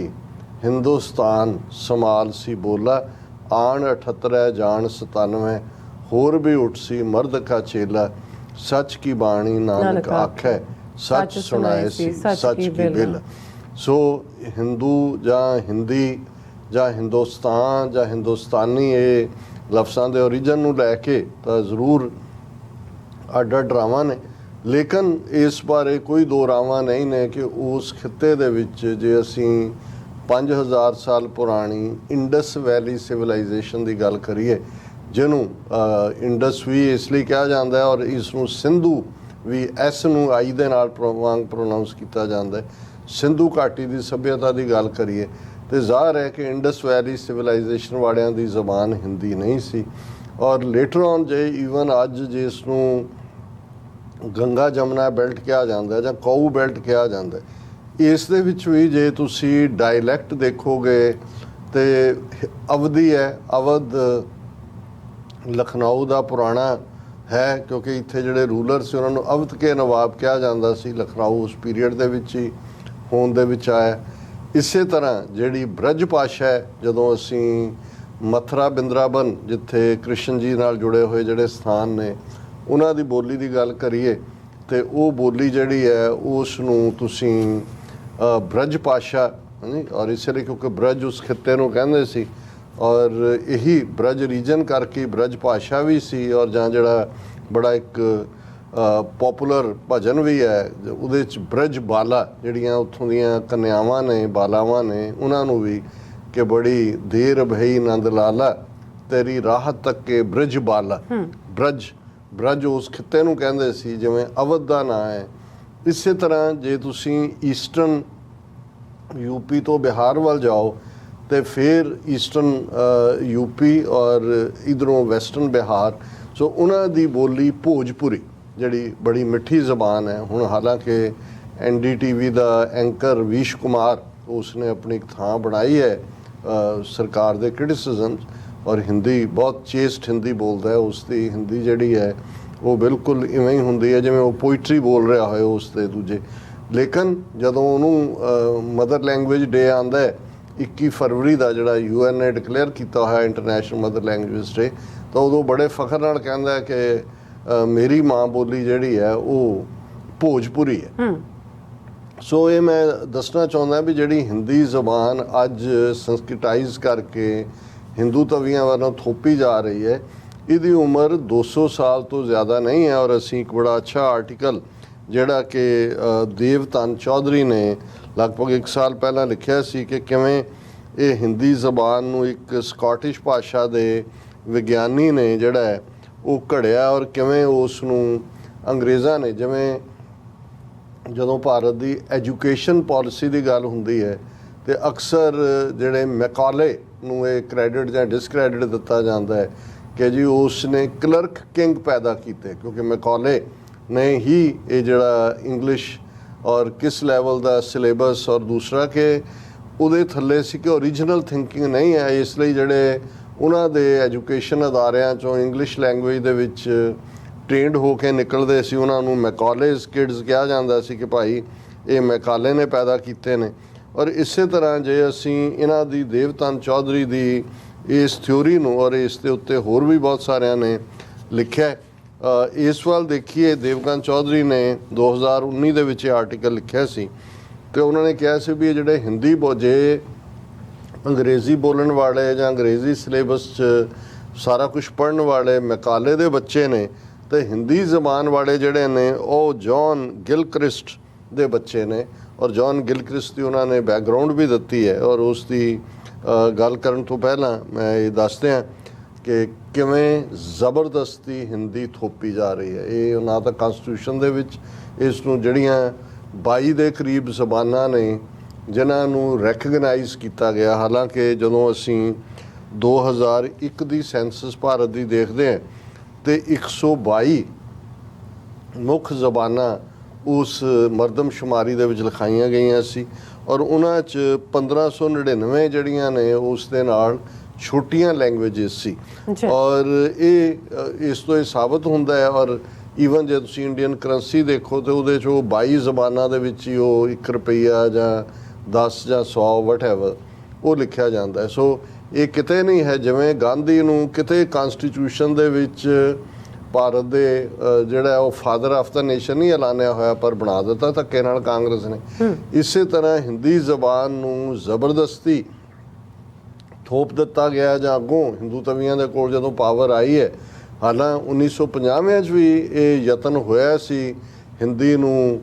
ਹਿੰਦੁਸਤਾਨ ਸਮਾਲ ਸੀ ਬੋਲਾ, ਆਣ 78 ਹੈ ਜਾਣ 97 ਹੋਰ ਵੀ ਉੱਠ ਸੀ ਮਰਦ ਕਾ ਚੇਲਾ, ਸੱਚ ਕੀ ਬਾਣੀ ਨਾਨਕ ਆਖੈ ਸੱਚ ਸੁਣਾਏ ਸੀ ਸੱਚ ਕੀ ਬਿਲ। ਸੋ ਹਿੰਦੂ ਜਾਂ ਹਿੰਦੀ ਜਾਂ ਹਿੰਦੁਸਤਾਨ ਜਾਂ ਹਿੰਦੁਸਤਾਨੀ ਇਹ ਲਫ਼ਜ਼ਾਂ ਦੇ ਓਰੀਜਨ ਨੂੰ ਲੈ ਕੇ ਤਾਂ ਜ਼ਰੂਰ ਅੱਡ ਅੱਡ ਰਾਵਾਂ ਨੇ, ਲੇਕਿਨ ਇਸ ਬਾਰੇ ਕੋਈ ਦੋ ਰਾਵਾਂ ਨਹੀਂ ਨੇ ਕਿ ਉਸ ਖਿੱਤੇ ਦੇ ਵਿੱਚ ਜੇ ਅਸੀਂ 5000 ਸਾਲ ਪੁਰਾਣੀ ਇੰਡਸ ਵੈਲੀ ਸਿਵਲਾਈਜੇਸ਼ਨ ਦੀ ਗੱਲ ਕਰੀਏ, ਜਿਹਨੂੰ ਇੰਡਸ ਵੀ ਇਸ ਲਈ ਕਿਹਾ ਜਾਂਦਾ ਹੈ ਔਰ ਇਸ ਨੂੰ ਸਿੰਧੂ ਵੀ ਐਸ ਨੂੰ ਆਈ ਦੇ ਨਾਲ ਵਾਂਗ ਪ੍ਰੋਨਾਊਂਸ ਕੀਤਾ ਜਾਂਦਾ ਹੈ, ਸਿੰਧੂ ਘਾਟੀ ਦੀ ਸੱਭਿਅਤਾ ਦੀ ਗੱਲ ਕਰੀਏ ਤੇ ਜ਼ਾਹਰ ਹੈ ਕਿ ਇੰਡਸ ਵੈਲੀ ਸਿਵਲਾਈਜੇਸ਼ਨ ਵਾਲਿਆਂ ਦੀ ਜ਼ਬਾਨ ਹਿੰਦੀ ਨਹੀਂ ਸੀ। ਔਰ ਲੇਟਰ ਔਨ ਜੇ ਈਵਨ ਅੱਜ ਜਿਸ ਨੂੰ ਗੰਗਾ ਜਮਨਾ ਬੈਲਟ ਕਿਹਾ ਜਾਂਦਾ ਜਾਂ ਕਾਊ ਬੈਲਟ ਕਿਹਾ ਜਾਂਦਾ, ਇਸ ਦੇ ਵਿੱਚ ਵੀ ਜੇ ਤੁਸੀਂ ਡਾਇਲੈਕਟ ਦੇਖੋਗੇ ਤੇ ਅਵਧੀ ਹੈ, ਅਵਧ ਲਖਨਊ ਦਾ ਪੁਰਾਣਾ ਹੈ ਕਿਉਂਕਿ ਇੱਥੇ ਜਿਹੜੇ ਰੂਲਰ ਸੀ ਉਹਨਾਂ ਨੂੰ ਅਵਧ ਕੇ ਨਵਾਬ ਕਿਹਾ ਜਾਂਦਾ ਸੀ, ਲਖਨਊ ਉਸ ਪੀਰੀਅਡ ਦੇ ਵਿੱਚ ਹੀ ਹੋਂਦ ਦੇ ਵਿੱਚ ਆਇਆ। ਇਸੇ ਤਰ੍ਹਾਂ ਜਿਹੜੀ ਬ੍ਰਜ ਭਾਸ਼ਾ ਹੈ, ਜਦੋਂ ਅਸੀਂ ਮਥੁਰਾ ਬਿੰਦਰਾਬਨ ਜਿੱਥੇ ਕ੍ਰਿਸ਼ਨ ਜੀ ਨਾਲ ਜੁੜੇ ਹੋਏ ਜਿਹੜੇ ਸਥਾਨ ਨੇ ਉਹਨਾਂ ਦੀ ਬੋਲੀ ਦੀ ਗੱਲ ਕਰੀਏ ਤੇ ਉਹ ਬੋਲੀ ਜਿਹੜੀ ਹੈ ਉਸ ਨੂੰ ਤੁਸੀਂ ਬ੍ਰਜ ਭਾਸ਼ਾ ਔਰ ਇਸੇ ਲਈ ਕਿਉਂਕਿ ਬ੍ਰਜ ਉਸ ਖਿੱਤੇ ਨੂੰ ਕਹਿੰਦੇ ਸੀ ਔਰ ਇਹੀ ਬ੍ਰਜ ਰੀਜਨ ਕਰਕੇ ਬ੍ਰਜ ਭਾਸ਼ਾ ਵੀ ਸੀ। ਔਰ ਜਾਂ ਜਿਹੜਾ ਬੜਾ ਇੱਕ ਪੋਪੂਲਰ ਭਜਨ ਵੀ ਹੈ ਉਹਦੇ 'ਚ ਬ੍ਰਜ ਬਾਲਾ ਜਿਹੜੀਆਂ ਉੱਥੋਂ ਦੀਆਂ ਕਨਿਆਵਾਂ ਨੇ ਬਾਲਾਵਾਂ ਨੇ ਉਹਨਾਂ ਨੂੰ ਵੀ ਕਿ ਬੜੀ ਦੇਰ ਭਈ ਨੰਦ ਲਾਲਾ ਤੇਰੀ ਰਾਹਤ ਤੱਕ ਕੇ ਬ੍ਰਜ ਬਾਲਾ, ਬ੍ਰਜ ਉਸ ਖਿੱਤੇ ਨੂੰ ਕਹਿੰਦੇ ਸੀ ਜਿਵੇਂ ਅਵਧ ਦਾ ਨਾਂ ਹੈ। ਇਸੇ ਤਰ੍ਹਾਂ ਜੇ ਤੁਸੀਂ ਈਸਟਰਨ ਯੂਪੀ ਤੋਂ ਬਿਹਾਰ ਵੱਲ ਜਾਓ ਤੇ ਫਿਰ ਈਸਟਰਨ ਯੂਪੀ ਔਰ ਇਧਰੋਂ ਵੈਸਟਰਨ ਬਿਹਾਰ, ਸੋ ਉਹਨਾਂ ਦੀ ਬੋਲੀ ਭੋਜਪੁਰੀ ਜਿਹੜੀ ਬੜੀ ਮਿੱਠੀ ਜ਼ਬਾਨ ਹੈ। ਹੁਣ ਹਾਲਾਂਕਿ NDTV ਦਾ ਐਂਕਰ ਵੀਸ਼ ਕੁਮਾਰ ਉਸਨੇ ਆਪਣੀ ਇੱਕ ਥਾਂ ਬਣਾਈ ਹੈ ਸਰਕਾਰ ਦੇ ਕ੍ਰਿਟਿਸਿਜ਼ਮ ਔਰ ਹਿੰਦੀ ਬਹੁਤ ਚੇਸਟ ਹਿੰਦੀ ਬੋਲਦਾ ਹੈ, ਉਸ ਦੀ ਹਿੰਦੀ ਜਿਹੜੀ ਹੈ ਉਹ ਬਿਲਕੁਲ ਇਵੇਂ ਹੀ ਹੁੰਦੀ ਹੈ ਜਿਵੇਂ ਉਹ ਪੋਇਟਰੀ ਬੋਲ ਰਿਹਾ ਹੋਏ ਉਸ ਦੇ ਦੂਜੇ। ਲੇਕਿਨ ਜਦੋਂ ਉਹਨੂੰ ਮਦਰ ਲੈਂਗੁਏਜ ਡੇ ਆਉਂਦਾ ਹੈ 21 ਫਰਵਰੀ ਦਾ ਜਿਹੜਾ UN ਨੇ ਡਿਕਲੇਅਰ ਕੀਤਾ ਹੋਇਆ ਇੰਟਰਨੈਸ਼ਨਲ ਮਦਰ ਲੈਂਗੁਏਜ ਡੇ, ਤਾਂ ਉਦੋਂ ਬੜੇ ਫਖਰ ਨਾਲ ਕਹਿੰਦਾ ਕਿ ਮੇਰੀ ਮਾਂ ਬੋਲੀ ਜਿਹੜੀ ਹੈ ਉਹ ਭੋਜਪੁਰੀ ਹੈ। ਸੋ ਇਹ ਮੈਂ ਦੱਸਣਾ ਚਾਹੁੰਦਾ ਵੀ ਜਿਹੜੀ ਹਿੰਦੀ ਜ਼ਬਾਨ ਅੱਜ ਸੰਸਕ੍ਰਿਟਾਈਜ਼ ਕਰਕੇ ਹਿੰਦੂ ਤਵੀਆਂ ਵੱਲੋਂ ਥੋਪੀ ਜਾ ਰਹੀ ਹੈ, ਇਹਦੀ ਉਮਰ 200 ਸਾਲ ਤੋਂ ਜ਼ਿਆਦਾ ਨਹੀਂ ਹੈ। ਔਰ ਅਸੀਂ ਇੱਕ ਬੜਾ ਅੱਛਾ ਆਰਟੀਕਲ ਜਿਹੜਾ ਕਿ ਦੇਵਤਨ ਚੌਧਰੀ ਨੇ ਲਗਭਗ 1 ਸਾਲ ਪਹਿਲਾਂ ਲਿਖਿਆ ਸੀ ਕਿ ਕਿਵੇਂ ਇਹ ਹਿੰਦੀ ਜ਼ਬਾਨ ਨੂੰ ਇੱਕ ਸਕਾਟਿਸ਼ ਭਾਸ਼ਾ ਦੇ ਵਿਗਿਆਨੀ ਨੇ ਜਿਹੜਾ ਹੈ ਉਹ ਘੜਿਆ ਔਰ ਕਿਵੇਂ ਉਸ ਨੂੰ ਅੰਗਰੇਜ਼ਾਂ ਨੇ, ਜਿਵੇਂ ਜਦੋਂ ਭਾਰਤ ਦੀ ਐਜੂਕੇਸ਼ਨ ਪਾਲਿਸੀ ਦੀ ਗੱਲ ਹੁੰਦੀ ਹੈ ਤੇ ਅਕਸਰ ਜਿਹੜੇ ਮੈਕਾਲੇ ਨੂੰ ਇਹ ਕ੍ਰੈਡਿਟ ਜਾਂ ਡਿਸਕ੍ਰੈਡਿਟ ਦਿੱਤਾ ਜਾਂਦਾ ਹੈ ਕਿ ਜੀ ਉਸ ਨੇ ਕਲਰਕ ਕਿੰਗ ਪੈਦਾ ਕੀਤੇ, ਕਿਉਂਕਿ ਮੈਕਾਲੇ ਨੇ ਹੀ ਇਹ ਜਿਹੜਾ ਇੰਗਲਿਸ਼ ਔਰ ਕਿਸ ਲੈਵਲ ਦਾ ਸਿਲੇਬਸ ਔਰ ਦੂਸਰਾ ਕਿ ਉਹਦੇ ਥੱਲੇ ਸੀ ਕਿ ਓਰੀਜਨਲ ਥਿੰਕਿੰਗ ਨਹੀਂ ਹੈ, ਇਸ ਲਈ ਜਿਹੜੇ ਉਹਨਾਂ ਦੇ ਐਜੂਕੇਸ਼ਨ ਅਦਾਰਿਆਂ 'ਚੋਂ ਇੰਗਲਿਸ਼ ਲੈਂਗੁਏਜ ਦੇ ਵਿੱਚ ਟ੍ਰੇਨਡ ਹੋ ਕੇ ਨਿਕਲਦੇ ਸੀ ਉਹਨਾਂ ਨੂੰ ਮੈਕਾਲੇਜ਼ ਕਿਡਸ ਕਿਹਾ ਜਾਂਦਾ ਸੀ ਕਿ ਭਾਈ ਇਹ ਮੈਕਾਲੇ ਨੇ ਪੈਦਾ ਕੀਤੇ ਨੇ। ਔਰ ਇਸੇ ਤਰ੍ਹਾਂ ਜੇ ਅਸੀਂ ਇਹਨਾਂ ਦੀ ਦੇਵਤਨ ਚੌਧਰੀ ਦੀ ਇਸ ਥਿਊਰੀ ਨੂੰ ਔਰ ਇਸ ਦੇ ਉੱਤੇ ਹੋਰ ਵੀ ਬਹੁਤ ਸਾਰਿਆਂ ਨੇ ਲਿਖਿਆ, ਇਸ ਵੱਲ ਦੇਖੀਏ ਦੇਵਤਨ ਚੌਧਰੀ ਨੇ 2019 ਦੇ ਵਿੱਚ ਇਹ ਆਰਟੀਕਲ ਲਿਖਿਆ ਸੀ ਤੇ ਉਹਨਾਂ ਨੇ ਕਿਹਾ ਸੀ ਵੀ ਇਹ ਜਿਹੜੇ ਹਿੰਦੀ ਜੇ ਅੰਗਰੇਜ਼ੀ ਬੋਲਣ ਵਾਲੇ ਜਾਂ ਅੰਗਰੇਜ਼ੀ ਸਿਲੇਬਸ 'ਚ ਸਾਰਾ ਕੁਝ ਪੜ੍ਹਨ ਵਾਲੇ ਮੈਕਾਲੇ ਦੇ ਬੱਚੇ ਨੇ ਤੇ ਹਿੰਦੀ ਜ਼ਬਾਨ ਵਾਲੇ ਜਿਹੜੇ ਨੇ ਉਹ ਜੌਨ ਗਿਲਕ੍ਰਿਸਟ ਦੇ ਬੱਚੇ ਨੇ। ਔਰ ਜੌਨ ਗਿਲਕ੍ਰਿਸਟ ਦੀ ਉਹਨਾਂ ਨੇ ਬੈਕਗਰਾਊਂਡ ਵੀ ਦਿੱਤੀ ਹੈ ਔਰ ਉਸ ਦੀ ਗੱਲ ਕਰਨ ਤੋਂ ਪਹਿਲਾਂ ਮੈਂ ਇਹ ਦੱਸਦੇ ਹਾਂ ਕਿ ਕਿਵੇਂ ਜ਼ਬਰਦਸਤੀ ਹਿੰਦੀ ਥੋਪੀ ਜਾ ਰਹੀ ਹੈ। ਇਹ ਨਾ ਤਾਂ ਕਨਸਟੀਟਿਊਸ਼ਨ ਦੇ ਵਿੱਚ ਇਸ ਨੂੰ ਜਿਹੜੀਆਂ 22 ਦੇ ਕਰੀਬ ਜ਼ਬਾਨਾਂ ਨੇ ਜਿਨ੍ਹਾਂ ਨੂੰ ਰੈਕਗਨਾਈਜ਼ ਕੀਤਾ ਗਿਆ, ਹਾਲਾਂਕਿ ਜਦੋਂ ਅਸੀਂ 2001 ਦੀ ਸੈਂਸਸ ਭਾਰਤ ਦੀ ਦੇਖਦੇ ਹਾਂ ਤੇ 122 ਮੁੱਖ ਜ਼ਬਾਨਾਂ ਉਸ ਮਰਦਮਸ਼ੁਮਾਰੀ ਦੇ ਵਿੱਚ ਲਿਖਾਈਆਂ ਗਈਆਂ ਸੀ ਔਰ ਉਹਨਾਂ 'ਚ 1599 ਜਿਹੜੀਆਂ ਨੇ ਉਸ ਦੇ ਨਾਲ ਛੋਟੀਆਂ ਲੈਂਗੁਏਜਸ ਸੀ। ਔਰ ਇਹ ਇਸ ਤੋਂ ਇਹ ਸਾਬਤ ਹੁੰਦਾ ਹੈ। ਔਰ ਈਵਨ ਜੇ ਤੁਸੀਂ ਇੰਡੀਅਨ ਕਰੰਸੀ ਦੇਖੋ ਤੇ ਉਹਦੇ 'ਚ ਉਹ 22 ਜ਼ਬਾਨਾਂ ਦੇ ਵਿੱਚ ਹੀ ਉਹ 1 ਰੁਪਈਆ ਜਾਂ 10 ਜਾਂ 100 ਵਟਐਵਰ ਉਹ ਲਿਖਿਆ ਜਾਂਦਾ ਹੈ। ਸੋ ਇਹ ਕਿਤੇ ਨਹੀਂ ਹੈ ਜਿਵੇਂ ਗਾਂਧੀ ਨੂੰ ਕਿਤੇ ਕਨਸਟੀਟਿਊਸ਼ਨ ਦੇ ਵਿੱਚ ਭਾਰਤ ਦੇ ਜਿਹੜਾ ਉਹ ਫਾਦਰ ਆਫ ਦਾ ਨੇਸ਼ਨ ਨਹੀਂ ਐਲਾਨਿਆ ਹੋਇਆ ਪਰ ਬਣਾ ਦਿੱਤਾ ਧੱਕੇ ਨਾਲ ਕਾਂਗਰਸ ਨੇ। ਇਸੇ ਤਰ੍ਹਾਂ ਹਿੰਦੀ ਜ਼ਬਾਨ ਨੂੰ ਜ਼ਬਰਦਸਤੀ ਥੋਪ ਦਿੱਤਾ ਗਿਆ ਜਾਂ ਅੱਗੋਂ ਹਿੰਦੂ ਤਵੀਆਂ ਦੇ ਕੋਲ ਜਦੋਂ ਪਾਵਰ ਆਈ ਹੈ। ਹਾਲਾਂ 1950 'ਚ ਵੀ ਇਹ ਯਤਨ ਹੋਇਆ ਸੀ ਹਿੰਦੀ ਨੂੰ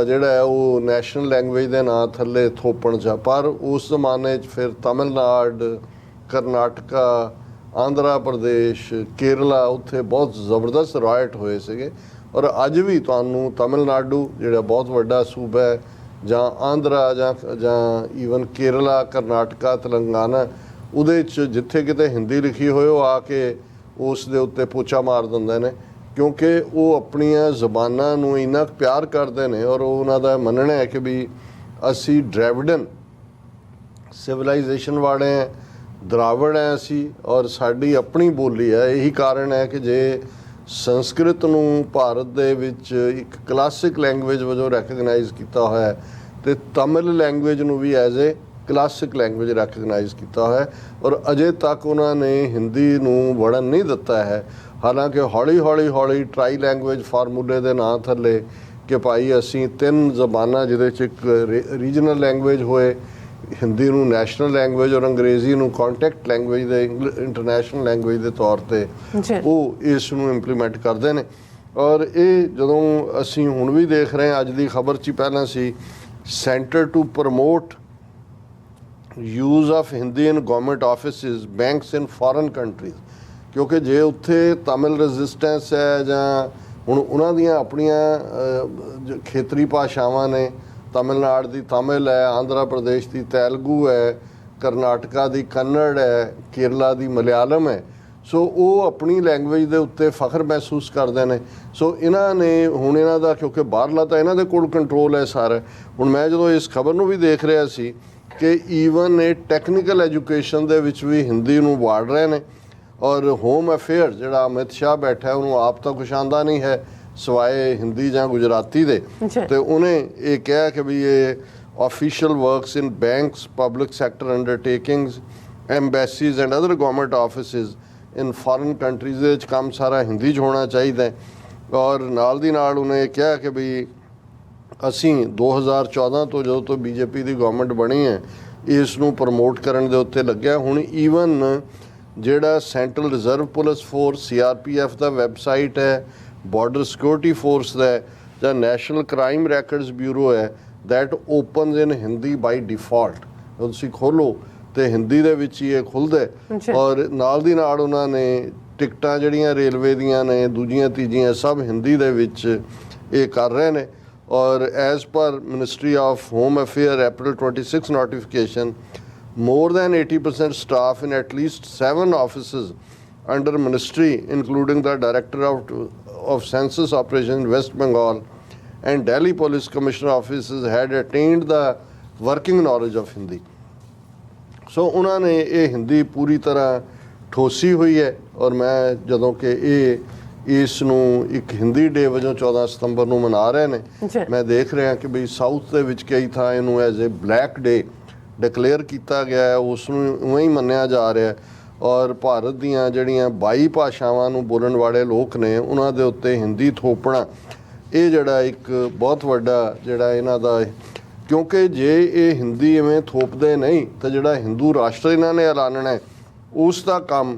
ਜਿਹੜਾ ਹੈ ਉਹ ਨੈਸ਼ਨਲ ਲੈਂਗੁਏਜ ਦੇ ਨਾਂ ਥੱਲੇ ਥੋਪਣ 'ਚ, ਪਰ ਉਸ ਜ਼ਮਾਨੇ 'ਚ ਫਿਰ ਤਮਿਲਨਾਡੂ, ਕਰਨਾਟਕਾ, ਆਂਧਰਾ ਪ੍ਰਦੇਸ਼, ਕੇਰਲਾ ਉੱਥੇ ਬਹੁਤ ਜ਼ਬਰਦਸਤ ਰਾਇਟ ਹੋਏ ਸੀਗੇ। ਔਰ ਅੱਜ ਵੀ ਤੁਹਾਨੂੰ ਤਮਿਲਨਾਡੂ ਜਿਹੜਾ ਬਹੁਤ ਵੱਡਾ ਸੂਬਾ ਹੈ ਜਾਂ ਆਂਧਰਾ ਜਾਂ ਈਵਨ ਕੇਰਲਾ, ਕਰਨਾਟਕਾ, ਤੇਲੰਗਾਨਾ, ਉਹਦੇ 'ਚ ਜਿੱਥੇ ਕਿਤੇ ਹਿੰਦੀ ਲਿਖੀ ਹੋਏ ਉਹ ਆ ਕੇ ਉਸ ਦੇ ਉੱਤੇ ਪੋਚਾ ਮਾਰ ਦਿੰਦੇ ਨੇ ਕਿਉਂਕਿ ਉਹ ਆਪਣੀਆਂ ਜ਼ਬਾਨਾਂ ਨੂੰ ਇੰਨਾ ਪਿਆਰ ਕਰਦੇ ਨੇ ਔਰ ਉਹਨਾਂ ਦਾ ਮੰਨਣਾ ਹੈ ਕਿ ਵੀ ਅਸੀਂ ਡ੍ਰੈਵਿਡਨ ਸਿਵਲਾਈਜੇਸ਼ਨ ਵਾਲੇ ਹਾਂ, ਦਰਾਵੜ ਹੈ ਅਸੀਂ ਔਰ ਸਾਡੀ ਆਪਣੀ ਬੋਲੀ ਹੈ। ਇਹੀ ਕਾਰਨ ਹੈ ਕਿ ਜੇ ਸੰਸਕ੍ਰਿਤ ਨੂੰ ਭਾਰਤ ਦੇ ਵਿੱਚ ਇੱਕ ਕਲਾਸਿਕ ਲੈਂਗੁਏਜ ਵਜੋਂ ਰੈਕਗਨਾਈਜ਼ ਕੀਤਾ ਹੋਇਆ ਤੇ ਤਮਿਲ ਲੈਂਗੁਏਜ ਨੂੰ ਵੀ as a classic language recognise ਕੀਤਾ ਹੋਇਆ ਔਰ ਅਜੇ ਤੱਕ ਉਹਨਾਂ ਨੇ ਹਿੰਦੀ ਨੂੰ ਵੜਨ ਨਹੀਂ ਦਿੱਤਾ ਹੈ। ਹਾਲਾਂਕਿ ਹੌਲੀ ਟਰਾਈ ਲੈਂਗੁਏਜ ਫਾਰਮੂਲੇ ਦੇ ਨਾਂ ਥੱਲੇ ਕਿ ਭਾਈ ਅਸੀਂ 3 ਜ਼ਬਾਨਾਂ ਜਿਹਦੇ 'ਚ ਇੱਕ ਰੀਜਨਲ ਲੈਂਗੁਏਜ ਹੋਏ, ਹਿੰਦੀ ਨੂੰ ਨੈਸ਼ਨਲ ਲੈਂਗੁਏਜ ਔਰ ਅੰਗਰੇਜ਼ੀ ਨੂੰ ਕੰਟੈਕਟ ਲੈਂਗੁਏਜ ਦੇ ਇੰਟਰਨੈਸ਼ਨਲ ਲੈਂਗੁਏਜ ਦੇ ਤੌਰ ਤੇ ਉਹ ਇਸ ਨੂੰ ਇੰਪਲੀਮੈਂਟ ਕਰਦੇ ਨੇ। ਔਰ ਇਹ ਜਦੋਂ ਅਸੀਂ ਹੁਣ ਵੀ ਦੇਖ ਰਹੇ ਹਾਂ, ਅੱਜ ਦੀ ਖਬਰ 'ਚ ਪਹਿਲਾਂ ਸੀ, centre to promote use of Hindi in government offices banks in foreign countries, ਕਿਉਂਕਿ ਜੇ ਉੱਥੇ ਤਮਿਲ ਰੈਜ਼ਿਸਟੈਂਸ ਹੈ ਜਾਂ ਹੁਣ ਉਹਨਾਂ ਦੀਆਂ ਆਪਣੀਆਂ ਖੇਤਰੀ ਭਾਸ਼ਾਵਾਂ ਨੇ, ਤਮਿਲਨਾਡੂ ਦੀ ਤਮਿਲ ਹੈ, ਆਂਧਰਾ ਪ੍ਰਦੇਸ਼ ਦੀ ਤੇਲਗੂ ਹੈ, ਕਰਨਾਟਕਾ ਦੀ ਕੰਨੜ ਹੈ, ਕੇਰਲਾ ਦੀ ਮਲਿਆਲਮ ਹੈ। ਸੋ ਉਹ ਆਪਣੀ ਲੈਂਗੁਏਜ ਦੇ ਉੱਤੇ ਫਖਰ ਮਹਿਸੂਸ ਕਰਦੇ ਨੇ। ਸੋ ਇਹਨਾਂ ਨੇ ਹੁਣ ਇਹਨਾਂ ਦਾ ਕਿਉਂਕਿ ਬਾਹਰਲਾ ਤਾਂ ਇਹਨਾਂ ਦੇ ਕੋਲ ਕੰਟਰੋਲ ਹੈ ਸਾਰਾ। ਹੁਣ ਮੈਂ ਜਦੋਂ ਇਸ ਖਬਰ ਨੂੰ ਵੀ ਦੇਖ ਰਿਹਾ ਸੀ ਕਿ ਈਵਨ ਇਹ ਟੈਕਨੀਕਲ ਐਜੂਕੇਸ਼ਨ ਦੇ ਵਿੱਚ ਵੀ ਹਿੰਦੀ ਨੂੰ ਵਾੜ ਰਹੇ ਨੇ ਔਰ ਹੋਮ ਅਫੇਅਰ ਜਿਹੜਾ ਅਮਿਤ ਸ਼ਾਹ ਬੈਠਾ ਉਹਨੂੰ ਆਪ ਤਾਂ ਕੁਛ ਆਉਂਦਾ ਨਹੀਂ ਹੈ ਸਵਾਏ ਹਿੰਦੀ ਜਾਂ ਗੁਜਰਾਤੀ ਦੇ, ਤੇ ਉਹਨੇ ਇਹ ਕਿਹਾ ਕਿ ਵੀ ਇਹ official works in banks, public sector undertakings, embassies and other government offices in foreign countries ਦੇ ਵਿੱਚ ਕੰਮ ਸਾਰਾ ਹਿੰਦੀ 'ਚ ਹੋਣਾ ਚਾਹੀਦਾ। ਔਰ ਨਾਲ ਦੀ ਨਾਲ ਉਹਨੇ ਕਿਹਾ ਕਿ ਵੀ ਅਸੀਂ 2014 ਤੋਂ ਜਦੋਂ ਤੋਂ ਬੀਜੇਪੀ ਦੀ ਗਵਰਨਮੈਂਟ ਬਣੀ ਹੈ ਇਸ ਨੂੰ ਪ੍ਰਮੋਟ ਕਰਨ ਦੇ ਉੱਤੇ ਲੱਗਿਆ। ਹੁਣ ਈਵਨ ਜਿਹੜਾ central reserve police force CRPF ਦਾ ਵੈਬਸਾਈਟ ਹੈ, ਬਾਰਡਰ ਸਿਕਿਉਰਿਟੀ ਫੋਰਸ ਦਾ ਜਾਂ ਨੈਸ਼ਨਲ ਕ੍ਰਾਈਮ ਰੈਕਰਡਸ ਬਿਊਰੋ ਹੈ, that opens in Hindi by default. ਤੁਸੀਂ ਖੋਲੋ ਤੇ ਹਿੰਦੀ ਦੇ ਵਿੱਚ ਹੀ ਇਹ ਖੁੱਲ੍ਹਦਾ ਔਰ ਨਾਲ ਦੀ ਨਾਲ ਉਹਨਾਂ ਨੇ ਟਿਕਟਾਂ ਜਿਹੜੀਆਂ ਰੇਲਵੇ ਦੀਆਂ ਨੇ ਦੂਜੀਆਂ ਤੀਜੀਆਂ ਸਭ ਹਿੰਦੀ ਦੇ ਵਿੱਚ ਇਹ ਕਰ ਰਹੇ ਨੇ। ਔਰ as per ministry of home affair April 26 notification, more than 80% staff in at least 7 offices under ministry, including the director of census operation in West Bengal and Delhi Police Commissioner offices, had attained the working knowledge of Hindi. So ਉਹਨਾਂ ਨੇ ਇਹ ਹਿੰਦੀ ਪੂਰੀ ਤਰ੍ਹਾਂ ਠੋਸੀ ਹੋਈ ਹੈ। ਔਰ ਮੈਂ ਜਦੋਂ ਕਿ ਇਸ ਨੂੰ ਇੱਕ ਹਿੰਦੀ ਡੇ ਵਜੋਂ 14 ਸਤੰਬਰ ਨੂੰ ਮਨਾ ਰਹੇ ਨੇ, ਮੈਂ ਦੇਖ ਰਿਹਾ ਕਿ ਬਈ ਸਾਊਥ ਦੇ ਵਿੱਚ ਕਈ ਥਾਂ ਇਹਨੂੰ as a black day declare ਕੀਤਾ ਗਿਆ ਹੈ, ਉਸ ਨੂੰ ਉਵੇਂ ਹੀ ਮੰਨਿਆ ਜਾ ਰਿਹਾ। ਔਰ ਭਾਰਤ ਦੀਆਂ ਜਿਹੜੀਆਂ 22 ਭਾਸ਼ਾਵਾਂ ਨੂੰ ਬੋਲਣ ਵਾਲੇ ਲੋਕ ਨੇ ਉਹਨਾਂ ਦੇ ਉੱਤੇ ਹਿੰਦੀ ਥੋਪਣਾ ਇਹ ਜਿਹੜਾ ਇੱਕ ਬਹੁਤ ਵੱਡਾ ਜਿਹੜਾ ਇਹਨਾਂ ਦਾ, ਕਿਉਂਕਿ ਜੇ ਇਹ ਹਿੰਦੀ ਇਵੇਂ ਥੋਪਦੇ ਨਹੀਂ ਤਾਂ ਜਿਹੜਾ ਹਿੰਦੂ ਰਾਸ਼ਟਰ ਇਹਨਾਂ ਨੇ ਐਲਾਨਣਾ ਹੈ ਉਸ ਦਾ ਕੰਮ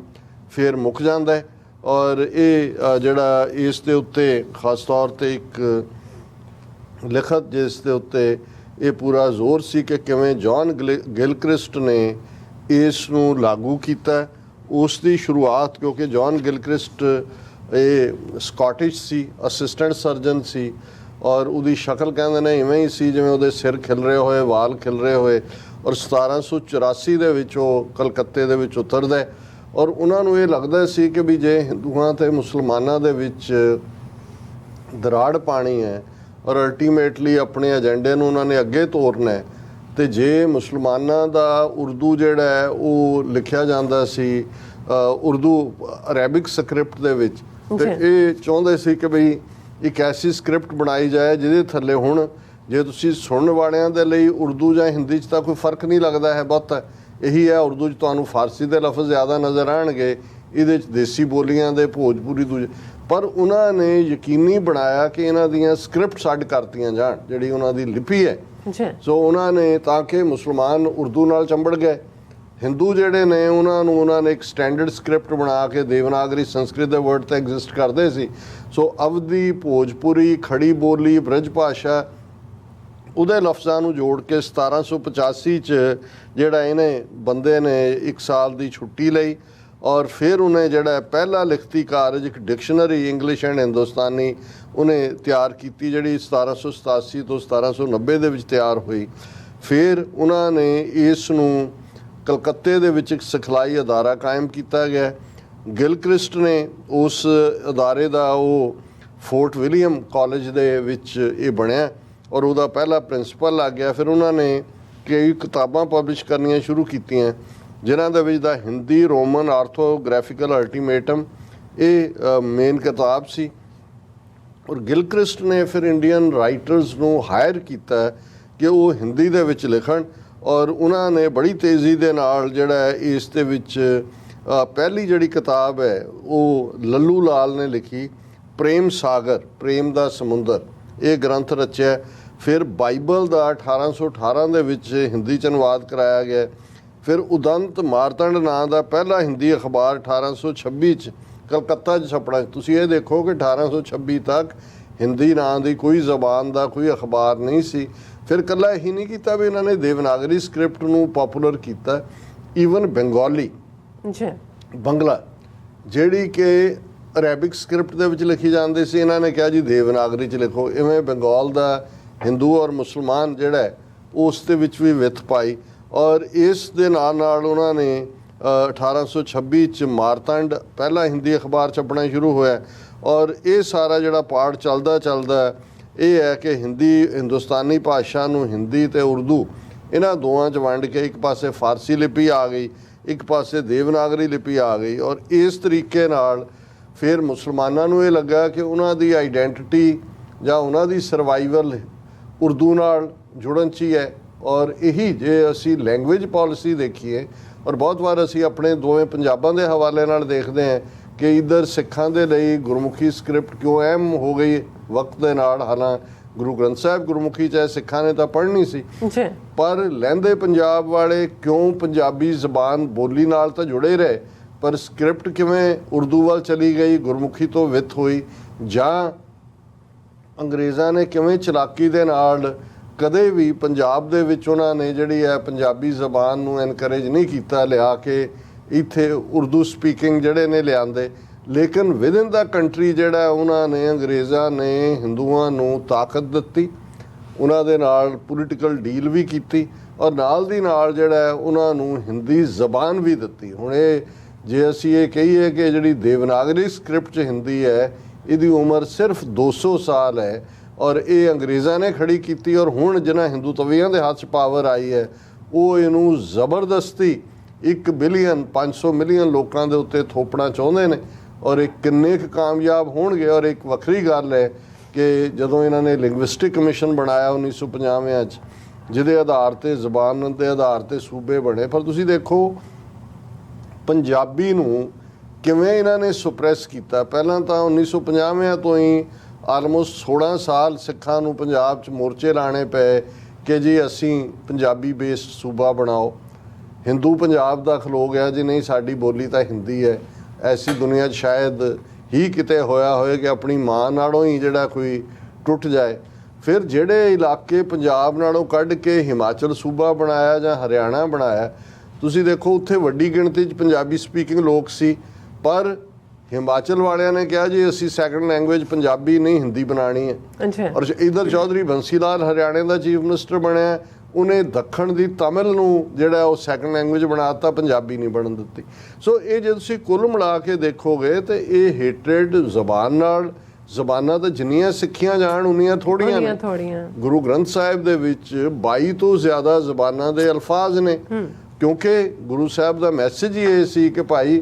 ਫਿਰ ਮੁੱਕ ਜਾਂਦਾ ਹੈ। ਔਰ ਇਹ ਜਿਹੜਾ ਇਸ ਦੇ ਉੱਤੇ ਖਾਸ ਤੌਰ 'ਤੇ ਇੱਕ ਲਿਖਤ ਜਿਸ ਦੇ ਉੱਤੇ ਇਹ ਪੂਰਾ ਜ਼ੋਰ ਸੀ ਕਿ ਕਿਵੇਂ ਜੌਨ ਗਿਲਕ੍ਰਿਸਟ ਨੇ ਇਸ ਨੂੰ ਲਾਗੂ ਕੀਤਾ ਉਸ ਦੀ ਸ਼ੁਰੂਆਤ, ਕਿਉਂਕਿ ਜੌਨ ਗਿਲਕ੍ਰਿਸਟ ਇਹ ਸਕਾਟਿਸ਼ ਸੀ, ਅਸਿਸਟੈਂਟ ਸਰਜਨ ਸੀ, ਔਰ ਉਹਦੀ ਸ਼ਕਲ ਕਹਿੰਦੇ ਨੇ ਇਵੇਂ ਹੀ ਸੀ ਜਿਵੇਂ ਉਹਦੇ ਸਿਰ ਖਿਲ ਰਹੇ ਹੋਏ, ਵਾਲ ਖਿਲ ਰਹੇ ਹੋਏ। ਔਰ 1784 ਦੇ ਵਿੱਚ ਉਹ ਕਲਕੱਤੇ ਦੇ ਵਿੱਚ ਉਤਰਦਾ ਔਰ ਉਹਨਾਂ ਨੂੰ ਇਹ ਲੱਗਦਾ ਸੀ ਕਿ ਵੀ ਜੇ ਹਿੰਦੂਆਂ ਤੇ ਮੁਸਲਮਾਨਾਂ ਦੇ ਵਿੱਚ ਦਰਾੜ ਪਾਣੀ ਹੈ ਔਰ ਅਲਟੀਮੇਟਲੀ ਆਪਣੇ ਏਜੰਡੇ ਨੂੰ ਉਹਨਾਂ ਨੇ ਅੱਗੇ ਤੋਰਨਾ ਹੈ, ਤੇ ਜੇ ਮੁਸਲਮਾਨਾਂ ਦਾ ਉਰਦੂ ਜਿਹੜਾ ਹੈ ਉਹ ਲਿਖਿਆ ਜਾਂਦਾ ਸੀ ਉਰਦੂ ਅਰੈਬਿਕ ਸਕ੍ਰਿਪਟ ਦੇ ਵਿੱਚ, ਤੇ ਇਹ ਚਾਹੁੰਦੇ ਸੀ ਕਿ ਬਈ ਇੱਕ ਐਸੀ ਸਕ੍ਰਿਪਟ ਬਣਾਈ ਜਾਏ ਜਿਹਦੇ ਥੱਲੇ ਹੁਣ ਜੇ ਤੁਸੀਂ ਸੁਣਨ ਵਾਲਿਆਂ ਦੇ ਲਈ ਉਰਦੂ ਜਾਂ ਹਿੰਦੀ 'ਚ ਤਾਂ ਕੋਈ ਫਰਕ ਨਹੀਂ ਲੱਗਦਾ ਹੈ ਬਹੁਤ, ਇਹੀ ਹੈ ਉਰਦੂ 'ਚ ਤੁਹਾਨੂੰ ਫਾਰਸੀ ਦੇ ਲਫ਼ਜ਼ ਜ਼ਿਆਦਾ ਨਜ਼ਰ ਆਉਣਗੇ, ਇਹਦੇ 'ਚ ਦੇਸੀ ਬੋਲੀਆਂ ਦੇ ਭੋਜਪੁਰੀ ਦੂਜੇ, ਪਰ ਉਹਨਾਂ ਨੇ ਯਕੀਨੀ ਬਣਾਇਆ ਕਿ ਇਹਨਾਂ ਦੀਆਂ ਸਕ੍ਰਿਪਟ ਅੱਡ ਕਰਤੀਆਂ ਜਾਣ, ਜਿਹੜੀ ਉਹਨਾਂ ਦੀ ਲਿਪੀ ਹੈ। ਸੋ ਉਹਨਾਂ ਨੇ, ਤਾਂ ਕਿ ਮੁਸਲਮਾਨ ਉਰਦੂ ਨਾਲ ਚੰਬੜ ਗਏ, ਹਿੰਦੂ ਜਿਹੜੇ ਨੇ ਉਹਨਾਂ ਨੇ ਇੱਕ ਸਟੈਂਡਰਡ ਸਕ੍ਰਿਪਟ ਬਣਾ ਕੇ, ਦੇਵਨਾਗਰੀ ਸੰਸਕ੍ਰਿਤ ਦੇ ਵਰਡ ਤਾਂ ਐਗਜ਼ਿਸਟ ਕਰਦੇ ਸੀ, ਸੋ ਅਵਧੀ, ਭੋਜਪੁਰੀ, ਖੜੀ ਬੋਲੀ, ਬ੍ਰਜ ਭਾਸ਼ਾ, ਉਹਦੇ ਲਫ਼ਜ਼ਾਂ ਨੂੰ ਜੋੜ ਕੇ 1785 'ਚ ਜਿਹੜਾ ਇਹਨੇ ਬੰਦੇ ਨੇ 1 ਸਾਲ ਦੀ ਛੁੱਟੀ ਲਈ ਔਰ ਫਿਰ ਉਹਨੇ ਜਿਹੜਾ ਪਹਿਲਾ ਲਿਖਤੀ ਕਾਰਜ ਇੱਕ ਡਿਕਸ਼ਨਰੀ ਇੰਗਲਿਸ਼ ਐਂਡ ਹਿੰਦੁਸਤਾਨੀ ਉਹਨੇ ਤਿਆਰ ਕੀਤੀ, ਜਿਹੜੀ 1787 ਤੋਂ 1790 ਦੇ ਵਿੱਚ ਤਿਆਰ ਹੋਈ। ਫਿਰ ਉਹਨਾਂ ਨੇ ਇਸ ਨੂੰ ਕਲਕੱਤੇ ਦੇ ਵਿੱਚ ਇੱਕ ਸਿਖਲਾਈ ਅਦਾਰਾ ਕਾਇਮ ਕੀਤਾ ਗਿਆ। ਗਿਲਕ੍ਰਿਸਟ ਨੇ ਉਸ ਅਦਾਰੇ ਦਾ ਉਹ ਫੋਰਟ ਵਿਲੀਅਮ ਕਾਲਜ ਦੇ ਵਿੱਚ ਇਹ ਬਣਿਆ ਔਰ ਉਹਦਾ ਪਹਿਲਾ ਪ੍ਰਿੰਸੀਪਲ ਲੱਗ ਗਿਆ। ਫਿਰ ਉਹਨਾਂ ਨੇ ਕਈ ਕਿਤਾਬਾਂ ਪਬਲਿਸ਼ ਕਰਨੀਆਂ ਸ਼ੁਰੂ ਕੀਤੀਆਂ, ਜਿਨ੍ਹਾਂ ਦੇ ਵਿੱਚ ਦਾ ਹਿੰਦੀ ਰੋਮਨ ਆਰਥੋਗ੍ਰਾਫਿਕਲ ਅਲਟੀਮੇਟਮ ਇਹ ਮੇਨ ਕਿਤਾਬ ਸੀ। ਔਰ ਗਿਲਕ੍ਰਿਸਟ ਨੇ ਫਿਰ ਇੰਡੀਅਨ ਰਾਈਟਰਸ ਨੂੰ ਹਾਇਰ ਕੀਤਾ ਕਿ ਉਹ ਹਿੰਦੀ ਦੇ ਵਿੱਚ ਲਿਖਣ, ਔਰ ਉਹਨਾਂ ਨੇ ਬੜੀ ਤੇਜ਼ੀ ਦੇ ਨਾਲ ਜਿਹੜਾ ਇਸ ਦੇ ਵਿੱਚ ਪਹਿਲੀ ਜਿਹੜੀ ਕਿਤਾਬ ਹੈ ਉਹ ਲੱਲੂ ਲਾਲ ਨੇ ਲਿਖੀ, ਪ੍ਰੇਮ ਸਾਗਰ, ਪ੍ਰੇਮ ਦਾ ਸਮੁੰਦਰ, ਇਹ ਗ੍ਰੰਥ ਰਚਿਆ। ਫਿਰ ਬਾਈਬਲ ਦਾ 1818 ਦੇ ਵਿੱਚ ਹਿੰਦੀ 'ਚ ਅਨੁਵਾਦ ਕਰਾਇਆ ਗਿਆ। ਫਿਰ ਉਦੰਤ ਮਾਰਤੰਡ ਨਾਂ ਦਾ ਪਹਿਲਾ ਹਿੰਦੀ ਅਖਬਾਰ 1826 'ਚ ਕਲਕੱਤਾ 'ਚ ਛਪਣਾ। ਤੁਸੀਂ ਇਹ ਦੇਖੋ ਕਿ 1826 ਤੱਕ ਹਿੰਦੀ ਨਾਂ ਦੀ ਕੋਈ ਜ਼ਬਾਨ ਦਾ ਕੋਈ ਅਖਬਾਰ ਨਹੀਂ ਸੀ। ਫਿਰ ਇਕੱਲਾ ਇਹੀ ਨਹੀਂ ਕੀਤਾ ਵੀ ਇਹਨਾਂ ਨੇ ਦੇਵਨਾਗਰੀ ਸਕ੍ਰਿਪਟ ਨੂੰ ਪਪੂਲਰ ਕੀਤਾ, ਈਵਨ ਬੰਗਾਲੀ, ਬੰਗਲਾ, ਜਿਹੜੀ ਕਿ ਅਰੈਬਿਕ ਸਕ੍ਰਿਪਟ ਦੇ ਵਿੱਚ ਲਿਖੀ ਜਾਂਦੀ ਸੀ, ਇਹਨਾਂ ਨੇ ਕਿਹਾ ਜੀ ਦੇਵਨਾਗਰੀ 'ਚ ਲਿਖੋ। ਇਵੇਂ ਬੰਗਾਲ ਦਾ ਹਿੰਦੂ ਔਰ ਮੁਸਲਮਾਨ ਜਿਹੜਾ ਹੈ ਉਸ ਦੇ ਵਿੱਚ ਵੀ ਵਿੱਥ ਪਾਈ। ਔਰ ਇਸ ਦੇ ਨਾਲ ਨਾਲ ਉਹਨਾਂ ਨੇ 1826 'ਚ ਮਾਰਤੰਡ ਪਹਿਲਾ ਹਿੰਦੀ ਅਖਬਾਰ ਛਪਣਾ ਸ਼ੁਰੂ ਹੋਇਆ। ਔਰ ਇਹ ਸਾਰਾ ਜਿਹੜਾ ਪਾਠ ਚੱਲਦਾ ਇਹ ਹੈ ਕਿ ਹਿੰਦੁਸਤਾਨੀ ਭਾਸ਼ਾ ਨੂੰ ਹਿੰਦੀ ਅਤੇ ਉਰਦੂ ਇਹਨਾਂ ਦੋਵਾਂ 'ਚ ਵੰਡ ਕੇ ਇੱਕ ਪਾਸੇ ਫਾਰਸੀ ਲਿਪੀ ਆ ਗਈ, ਇੱਕ ਪਾਸੇ ਦੇਵਨਾਗਰੀ ਲਿਪੀ ਆ ਗਈ। ਔਰ ਇਸ ਤਰੀਕੇ ਨਾਲ ਫਿਰ ਮੁਸਲਮਾਨਾਂ ਨੂੰ ਇਹ ਲੱਗਾ ਕਿ ਉਹਨਾਂ ਦੀ ਆਈਡੈਂਟੀਟੀ ਜਾਂ ਉਹਨਾਂ ਦੀ ਸਰਵਾਈਵਲ ਉਰਦੂ ਨਾਲ ਜੁੜਨ 'ਚ ਹੀ ਹੈ। ਔਰ ਇਹੀ ਜੇ ਅਸੀਂ ਲੈਂਗੁਏਜ ਪਾਲਿਸੀ ਦੇਖੀਏ, ਔਰ ਬਹੁਤ ਵਾਰ ਅਸੀਂ ਆਪਣੇ ਦੋਵੇਂ ਪੰਜਾਬਾਂ ਦੇ ਹਵਾਲੇ ਨਾਲ ਦੇਖਦੇ ਹਾਂ ਕਿ ਇੱਧਰ ਸਿੱਖਾਂ ਦੇ ਲਈ ਗੁਰਮੁਖੀ ਸਕ੍ਰਿਪਟ ਕਿਉਂ ਅਹਿਮ ਹੋ ਗਈ ਵਕਤ ਦੇ ਨਾਲ। ਹਾਲਾਂਕਿ ਗੁਰੂ ਗ੍ਰੰਥ ਸਾਹਿਬ ਗੁਰਮੁਖੀ ਚਾਹੇ ਸਿੱਖਾਂ ਨੇ ਤਾਂ ਪੜ੍ਹਨੀ ਸੀ, ਪਰ ਲਹਿੰਦੇ ਪੰਜਾਬ ਵਾਲੇ ਕਿਉਂ ਪੰਜਾਬੀ ਜ਼ਬਾਨ ਬੋਲੀ ਨਾਲ ਤਾਂ ਜੁੜੇ ਰਹੇ, ਪਰ ਸਕ੍ਰਿਪਟ ਕਿਵੇਂ ਉਰਦੂ ਵੱਲ ਚਲੀ ਗਈ, ਗੁਰਮੁਖੀ ਤੋਂ ਵਿੱਥ ਹੋਈ, ਜਾਂ ਅੰਗਰੇਜ਼ਾਂ ਨੇ ਕਿਵੇਂ ਚਲਾਕੀ ਦੇ ਨਾਲ ਕਦੇ ਵੀ ਪੰਜਾਬ ਦੇ ਵਿੱਚ ਉਹਨਾਂ ਨੇ ਜਿਹੜੀ ਹੈ ਪੰਜਾਬੀ ਜ਼ਬਾਨ ਨੂੰ ਐਨਕਰੇਜ ਨਹੀਂ ਕੀਤਾ ਲਿਆ ਕੇ ਇੱਥੇ ਉਰਦੂ ਸਪੀਕਿੰਗ ਜਿਹੜੇ ਨੇ ਲਿਆਂਦੇ। ਲੇਕਿਨ ਵਿਦਿਨ ਦਾ ਕੰਟਰੀ ਜਿਹੜਾ ਉਹਨਾਂ ਨੇ, ਅੰਗਰੇਜ਼ਾਂ ਨੇ ਹਿੰਦੂਆਂ ਨੂੰ ਤਾਕਤ ਦਿੱਤੀ, ਉਹਨਾਂ ਦੇ ਨਾਲ ਪੋਲੀਟੀਕਲ ਡੀਲ ਵੀ ਕੀਤੀ, ਔਰ ਨਾਲ ਦੀ ਨਾਲ ਜਿਹੜਾ ਉਹਨਾਂ ਨੂੰ ਹਿੰਦੀ ਜ਼ਬਾਨ ਵੀ ਦਿੱਤੀ। ਹੁਣ ਇਹ ਜੇ ਅਸੀਂ ਇਹ ਕਹੀਏ ਕਿ ਜਿਹੜੀ ਦੇਵਨਾਗਰੀ ਸਕ੍ਰਿਪਟ 'ਚ ਹਿੰਦੀ ਹੈ ਇਹਦੀ ਉਮਰ ਸਿਰਫ 200 ਸਾਲ ਹੈ, ਔਰ ਇਹ ਅੰਗਰੇਜ਼ਾਂ ਨੇ ਖੜੀ ਕੀਤੀ। ਔਰ ਹੁਣ ਜਿਹਨਾਂ ਹਿੰਦੂ ਤਵੀਆਂ ਦੇ ਹੱਥ 'ਚ ਪਾਵਰ ਆਈ ਹੈ ਉਹ ਇਹਨੂੰ ਜ਼ਬਰਦਸਤੀ 1 ਬਿਲੀਅਨ 500 ਮਿਲੀਅਨ ਲੋਕਾਂ ਦੇ ਉੱਤੇ ਥੋਪਣਾ ਚਾਹੁੰਦੇ ਨੇ। ਔਰ ਇਹ ਕਿੰਨੇ ਕੁ ਕਾਮਯਾਬ ਹੋਣਗੇ। ਔਰ ਇੱਕ ਵੱਖਰੀ ਗੱਲ ਹੈ ਕਿ ਜਦੋਂ ਇਹਨਾਂ ਨੇ ਲਿੰਗੁਇਸਟਿਕ ਕਮਿਸ਼ਨ ਬਣਾਇਆ 1950 'ਚ, ਜਿਹਦੇ ਆਧਾਰ 'ਤੇ ਜ਼ਬਾਨ ਦੇ ਆਧਾਰ 'ਤੇ ਸੂਬੇ ਬਣੇ, ਪਰ ਤੁਸੀਂ ਦੇਖੋ ਪੰਜਾਬੀ ਨੂੰ ਕਿਵੇਂ ਇਹਨਾਂ ਨੇ ਸੁਪਰੈਸ ਕੀਤਾ। ਪਹਿਲਾਂ ਤਾਂ 1950 ਤੋਂ ਹੀ ਆਲਮੋਸਟ 16 ਸਾਲ ਸਿੱਖਾਂ ਨੂੰ ਪੰਜਾਬ 'ਚ ਮੋਰਚੇ ਲਾਣੇ ਪਏ ਕਿ ਜੀ ਅਸੀਂ ਪੰਜਾਬੀ ਬੇਸਡ ਸੂਬਾ ਬਣਾਓ। ਹਿੰਦੂ ਪੰਜਾਬ ਦਾ ਖਲੋ ਗਿਆ ਜੀ ਨਹੀਂ, ਸਾਡੀ ਬੋਲੀ ਤਾਂ ਹਿੰਦੀ ਹੈ। ਐਸੀ ਦੁਨੀਆ 'ਚ ਸ਼ਾਇਦ ਹੀ ਕਿਤੇ ਹੋਇਆ ਹੋਏ ਕਿ ਆਪਣੀ ਮਾਂ ਨਾਲੋਂ ਹੀ ਜਿਹੜਾ ਕੋਈ ਟੁੱਟ ਜਾਏ। ਫਿਰ ਜਿਹੜੇ ਇਲਾਕੇ ਪੰਜਾਬ ਨਾਲੋਂ ਕੱਢ ਕੇ ਹਿਮਾਚਲ ਸੂਬਾ ਬਣਾਇਆ ਜਾਂ ਹਰਿਆਣਾ ਬਣਾਇਆ, ਤੁਸੀਂ ਦੇਖੋ ਉੱਥੇ ਵੱਡੀ ਗਿਣਤੀ 'ਚ ਪੰਜਾਬੀ ਸਪੀਕਿੰਗ ਲੋਕ ਸੀ, ਪਰ ਹਿਮਾਚਲ ਵਾਲਿਆਂ ਨੇ ਕਿਹਾ ਜੀ ਅਸੀਂ ਸੈਕੰਡ ਲੈਂਗੁਏਜ ਪੰਜਾਬੀ ਨਹੀਂ ਹਿੰਦੀ ਬਣਾਉਣੀ ਹੈ। ਅੱਛਾ। ਔਰ ਇਧਰ ਚੌਧਰੀ ਬੰਸੀ ਲਾਲ ਹਰਿਆਣੇ ਦਾ ਚੀਫ ਮਿਨਿਸਟਰ ਬਣਿਆ, ਉਹਨੇ ਦੱਖਣ ਦੀ ਤਮਿਲ ਨੂੰ ਜਿਹੜਾ ਉਹ ਸੈਕੰਡ ਲੈਂਗੁਏਜ ਬਣਾਤਾ, ਪੰਜਾਬੀ ਨਹੀਂ ਬਣਨ ਦਿੱਤੀ। ਸੋ ਇਹ ਜੇ ਤੁਸੀਂ ਕੁੱਲ ਮਿਲਾ ਕੇ ਦੇਖੋਗੇ ਤੇ ਇਹ ਹੇਟਰੇਡ ਜ਼ਬਾਨ ਨਾਲ, ਜ਼ਬਾਨਾਂ ਤਾਂ ਜਿੰਨੀਆਂ ਸਿੱਖੀਆਂ ਜਾਣ ਉਨੀਆਂ ਥੋੜ੍ਹੀਆਂ ਨੇ। ਗੁਰੂ ਗ੍ਰੰਥ ਸਾਹਿਬ ਦੇ ਵਿੱਚ 22 ਤੋਂ ਜ਼ਿਆਦਾ ਜ਼ਬਾਨਾਂ ਦੇ ਅਲਫਾਜ਼ ਨੇ, ਕਿਉਂਕਿ ਗੁਰੂ ਸਾਹਿਬ ਦਾ ਮੈਸੇਜ ਹੀ ਇਹ ਸੀ ਕਿ ਭਾਈ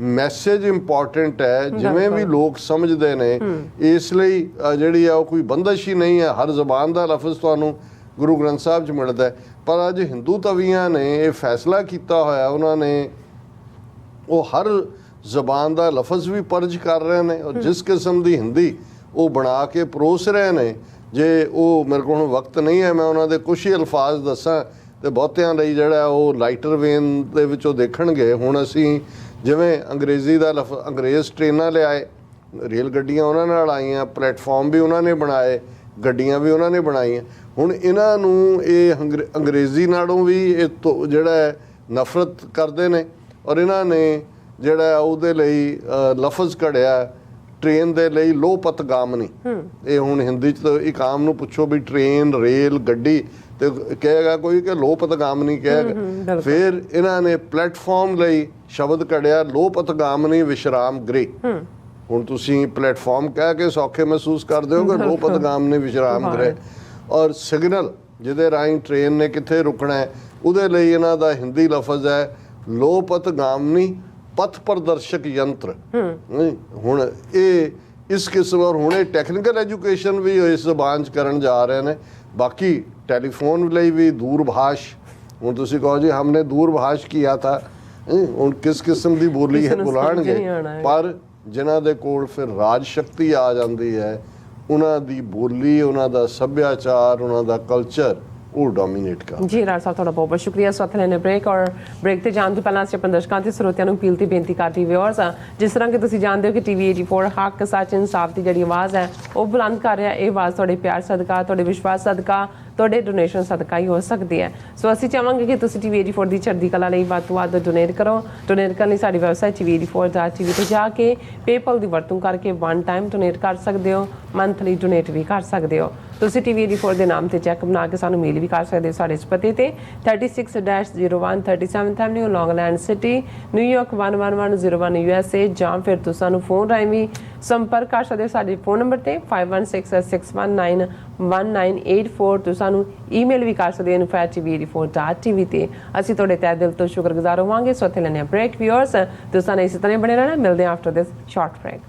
ਮੈਸੇਜ ਇੰਪੋਰਟੈਂਟ ਹੈ, ਜਿਵੇਂ ਵੀ ਲੋਕ ਸਮਝਦੇ ਨੇ। ਇਸ ਲਈ ਜਿਹੜੀ ਆ ਉਹ ਕੋਈ ਬੰਦਸ਼ ਹੀ ਨਹੀਂ ਹੈ, ਹਰ ਜ਼ਬਾਨ ਦਾ ਲਫ਼ਜ਼ ਤੁਹਾਨੂੰ ਗੁਰੂ ਗ੍ਰੰਥ ਸਾਹਿਬ 'ਚ ਮਿਲਦਾ ਹੈ। ਪਰ ਅੱਜ ਹਿੰਦੂ ਤਵੀਆਂ ਨੇ ਇਹ ਫੈਸਲਾ ਕੀਤਾ ਹੋਇਆ, ਉਹਨਾਂ ਨੇ ਉਹ ਹਰ ਜ਼ਬਾਨ ਦਾ ਲਫ਼ਜ਼ ਵੀ ਪਰਜ ਕਰ ਰਹੇ ਨੇ, ਔਰ ਜਿਸ ਕਿਸਮ ਦੀ ਹਿੰਦੀ ਉਹ ਬਣਾ ਕੇ ਪਰੋਸ ਰਹੇ ਨੇ, ਜੇ ਉਹ ਮੇਰੇ ਕੋਲ ਵਕਤ ਨਹੀਂ ਹੈ ਮੈਂ ਉਹਨਾਂ ਦੇ ਕੁਛ ਹੀ ਅਲਫਾਜ਼ ਦੱਸਾਂ ਤੇ ਬਹੁਤਿਆਂ ਲਈ ਜਿਹੜਾ ਉਹ ਲਾਈਟਰ ਵੇਨ ਦੇ ਵਿੱਚ ਉਹ ਦੇਖਣਗੇ। ਹੁਣ ਅਸੀਂ ਜਿਵੇਂ ਅੰਗਰੇਜ਼ੀ ਦਾ ਅੰਗਰੇਜ਼ ਟ੍ਰੇਨਾਂ ਲਿਆਏ, ਰੇਲ ਗੱਡੀਆਂ ਉਹਨਾਂ ਨਾਲ ਆਈਆਂ, ਪਲੇਟਫਾਰਮ ਵੀ ਉਹਨਾਂ ਨੇ ਬਣਾਏ, ਗੱਡੀਆਂ ਵੀ ਉਹਨਾਂ ਨੇ ਬਣਾਈਆਂ। ਹੁਣ ਇਹਨਾਂ ਨੂੰ ਇਹ ਅੰਗਰੇਜ਼ੀ ਨਾਲੋਂ ਵੀ ਇਹ ਜਿਹੜਾ ਨਫ਼ਰਤ ਕਰਦੇ ਨੇ, ਔਰ ਇਹਨਾਂ ਨੇ ਜਿਹੜਾ ਉਹਦੇ ਲਈ ਲਫ਼ਜ਼ ਘੜਿਆ ਟ੍ਰੇਨ ਦੇ ਲਈ ਲੋਪਤਗਾਮਨੀ। ਇਹ ਹੁਣ ਹਿੰਦੀ 'ਚ ਤਾਂ ਇੱਕ ਆਮ ਨੂੰ ਪੁੱਛੋ ਵੀ ਟ੍ਰੇਨ, ਰੇਲ, ਗੱਡੀ ਤੇ ਕਹੇਗਾ ਕੋਈ ਕਿ ਲੋਪਤਗਾਮਨੀ ਕਹੇਗਾ। ਫਿਰ ਇਹਨਾਂ ਨੇ ਪਲੇਟਫਾਰਮ ਲਈ ਸ਼ਬਦ ਘੜਿਆ ਲੋਪਤਗਾਮਨੀ ਵਿਸ਼ਰਾਮ ਗ੍ਰਹਿ। ਹੁਣ ਤੁਸੀਂ ਪਲੇਟਫਾਰਮ ਕਹਿ ਕੇ ਸੌਖੇ ਮਹਿਸੂਸ ਕਰਦੇ ਹੋ ਕਿ ਲੋਪਤਗਾਮਨੀ ਵਿਸ਼ਰਾਮ ਗ੍ਰਹਿ। ਔਰ ਸਿਗਨਲ ਜਿਹਦੇ ਰਾਹੀਂ ਟ੍ਰੇਨ ਨੇ ਕਿੱਥੇ ਰੁਕਣਾ ਹੈ, ਉਹਦੇ ਲਈ ਇਹਨਾਂ ਦਾ ਹਿੰਦੀ ਲਫ਼ਜ਼ ਹੈ ਲੋਪਤਗਾਮਨੀ ਪਥ ਪ੍ਰਦਰਸ਼ਕ ਯੰਤਰ। ਹੁਣ ਇਹ ਇਸ ਕਿਸਮ, ਔਰ ਹੁਣ ਇਹ ਟੈਕਨੀਕਲ ਐਜੂਕੇਸ਼ਨ ਵੀ ਇਸ ਜ਼ਬਾਨ 'ਚ ਕਰਨ ਜਾ ਰਹੇ ਨੇ। ਬਾਕੀ ਟੈਲੀਫੋਨ ਲਈ ਵੀ ਦੂਰਭਾਸ਼, ਹੁਣ ਤੁਸੀਂ ਕਹੋ ਜੀ ਹਮਨੇ ਦੂਰਭਾਸ਼ ਕੀਤਾ ਥਾ, ਹੁਣ ਕਿਸ ਕਿਸਮ ਦੀ ਬੋਲੀ ਹੈ ਬੁਲਾਣਗੇ। ਪਰ ਜਿਨ੍ਹਾਂ ਦੇ ਕੋਲ ਫਿਰ ਰਾਜ ਸ਼ਕਤੀ ਆ ਜਾਂਦੀ ਹੈ, ਉਹਨਾਂ ਦੀ ਬੋਲੀ, ਉਹਨਾਂ ਦਾ ਸੱਭਿਆਚਾਰ, ਉਹਨਾਂ ਦਾ ਕਲਚਰ ਉਹ ਡੋਮੀਨੇਟ ਕਰ। ਜੀ ਰਾਜ ਸਾਹਿਬ ਤੁਹਾਡਾ ਬਹੁਤ ਬਹੁਤ ਸ਼ੁਕਰੀਆ। ਸੋ ਲੈਣੇ ਬ੍ਰੇਕ, ਔਰ ਬ੍ਰੇਕ ਤੇ ਜਾਣ ਤੋਂ ਪਹਿਲਾਂ ਅਸੀਂ ਆਪਣੇ ਦਰਸ਼ਕਾਂ ਤੇ ਸਰੋਤਿਆਂ ਨੂੰ ਅਪੀਲ ਤੇ ਬੇਨਤੀ ਕਰਦੀ ਵਿਊਅਰਸ, ਜਿਸ ਤਰ੍ਹਾਂ ਕਿ ਤੁਸੀਂ ਜਾਣਦੇ ਹੋ ਕਿ TV 84 ਹੱਕ, ਸੱਚ, ਇਨਸਾਫ ਦੀ ਜਿਹੜੀ ਆਵਾਜ਼ ਹੈ ਉਹ ਬੁਲੰਦ ਕਰ ਰਿਹਾ। ਇਹ ਆਵਾਜ਼ ਤੁਹਾਡੇ ਪਿਆਰ ਸਦਕਾ, ਤੁਹਾਡੇ ਵਿਸ਼ਵਾਸ ਸਦਕਾ, ਤੁਹਾਡੇ ਡੋਨੇਸ਼ਨ ਸਦਕਾ ਹੀ ਹੋ ਸਕਦੀ ਹੈ। ਸੋ ਅਸੀਂ ਚਾਹਾਂਗੇ ਕਿ ਤੁਸੀਂ TV 84 ਦੀ ਚੜ੍ਹਦੀ ਕਲਾ ਲਈ ਵੱਧ ਤੋਂ ਵੱਧ ਡੋਨੇਟ ਕਰੋ। ਡੋਨੇਟ ਕਰਨ ਲਈ ਸਾਡੀ ਵੈਬਸਾਈਟ TV84.tv ਤੇ ਜਾ ਕੇ ਪੇਪਲ ਦੀ ਵਰਤੋਂ ਕਰਕੇ 1 ਟਾਈਮ ਡੋਨੇਟ ਕਰ ਸਕਦੇ ਹੋ, ਮੰਥਲੀ ਡੋਨੇਟ ਵੀ ਕਰ ਸਕਦੇ ਹੋ। ਤੁਸੀਂ TV 84 ਦੇ ਨਾਮ ਤੇ ਚੈੱਕ ਬਣਾ ਕੇ ਸਾਨੂੰ ਮੇਲ ਵੀ ਕਰ ਸਕਦੇ ਹੋ ਸਾਡੇ ਇਸ ਪਤੇ ਤੇ 36-01 37th Avenue, Long Island city, New York 11101 USA, ਜਾਂ ਫਿਰ ਤੁਸੀਂ ਸਾਨੂੰ ਫੋਨ ਰਾਹੀਂ ਵੀ ਸੰਪਰਕ ਕਰ ਸਕਦੇ ਹੋ ਸਾਡੇ ਫੋਨ ਨੰਬਰ ਤੇ 5166191984। ਤੁਸੀਂ ਸਾਨੂੰ ਈਮੇਲ ਵੀ ਕਰ ਸਕਦੇ ਹੋ info@tv84.tv ਤੇ। ਅਸੀਂ ਤੁਹਾਡੇ ਤਹਿ ਦਿਲ ਤੋਂ ਸ਼ੁਕਰਗੁਜ਼ਾਰ ਹੋਵਾਂਗੇ। ਸੋ ਇੱਥੇ ਲੈਣੇ ਬ੍ਰੇਕ ਵਿਊਅਰਸ, ਤੁਸੀਂ ਸਾਨੂੰ ਇਸੇ ਤਰ੍ਹਾਂ ਬਣੇ ਰਹਿਣਾ। ਮਿਲਦੇ ਹਾਂ ਆਫਟਰ ਦਿਸ ਸ਼ਾਰਟ ਬ੍ਰੇਕ।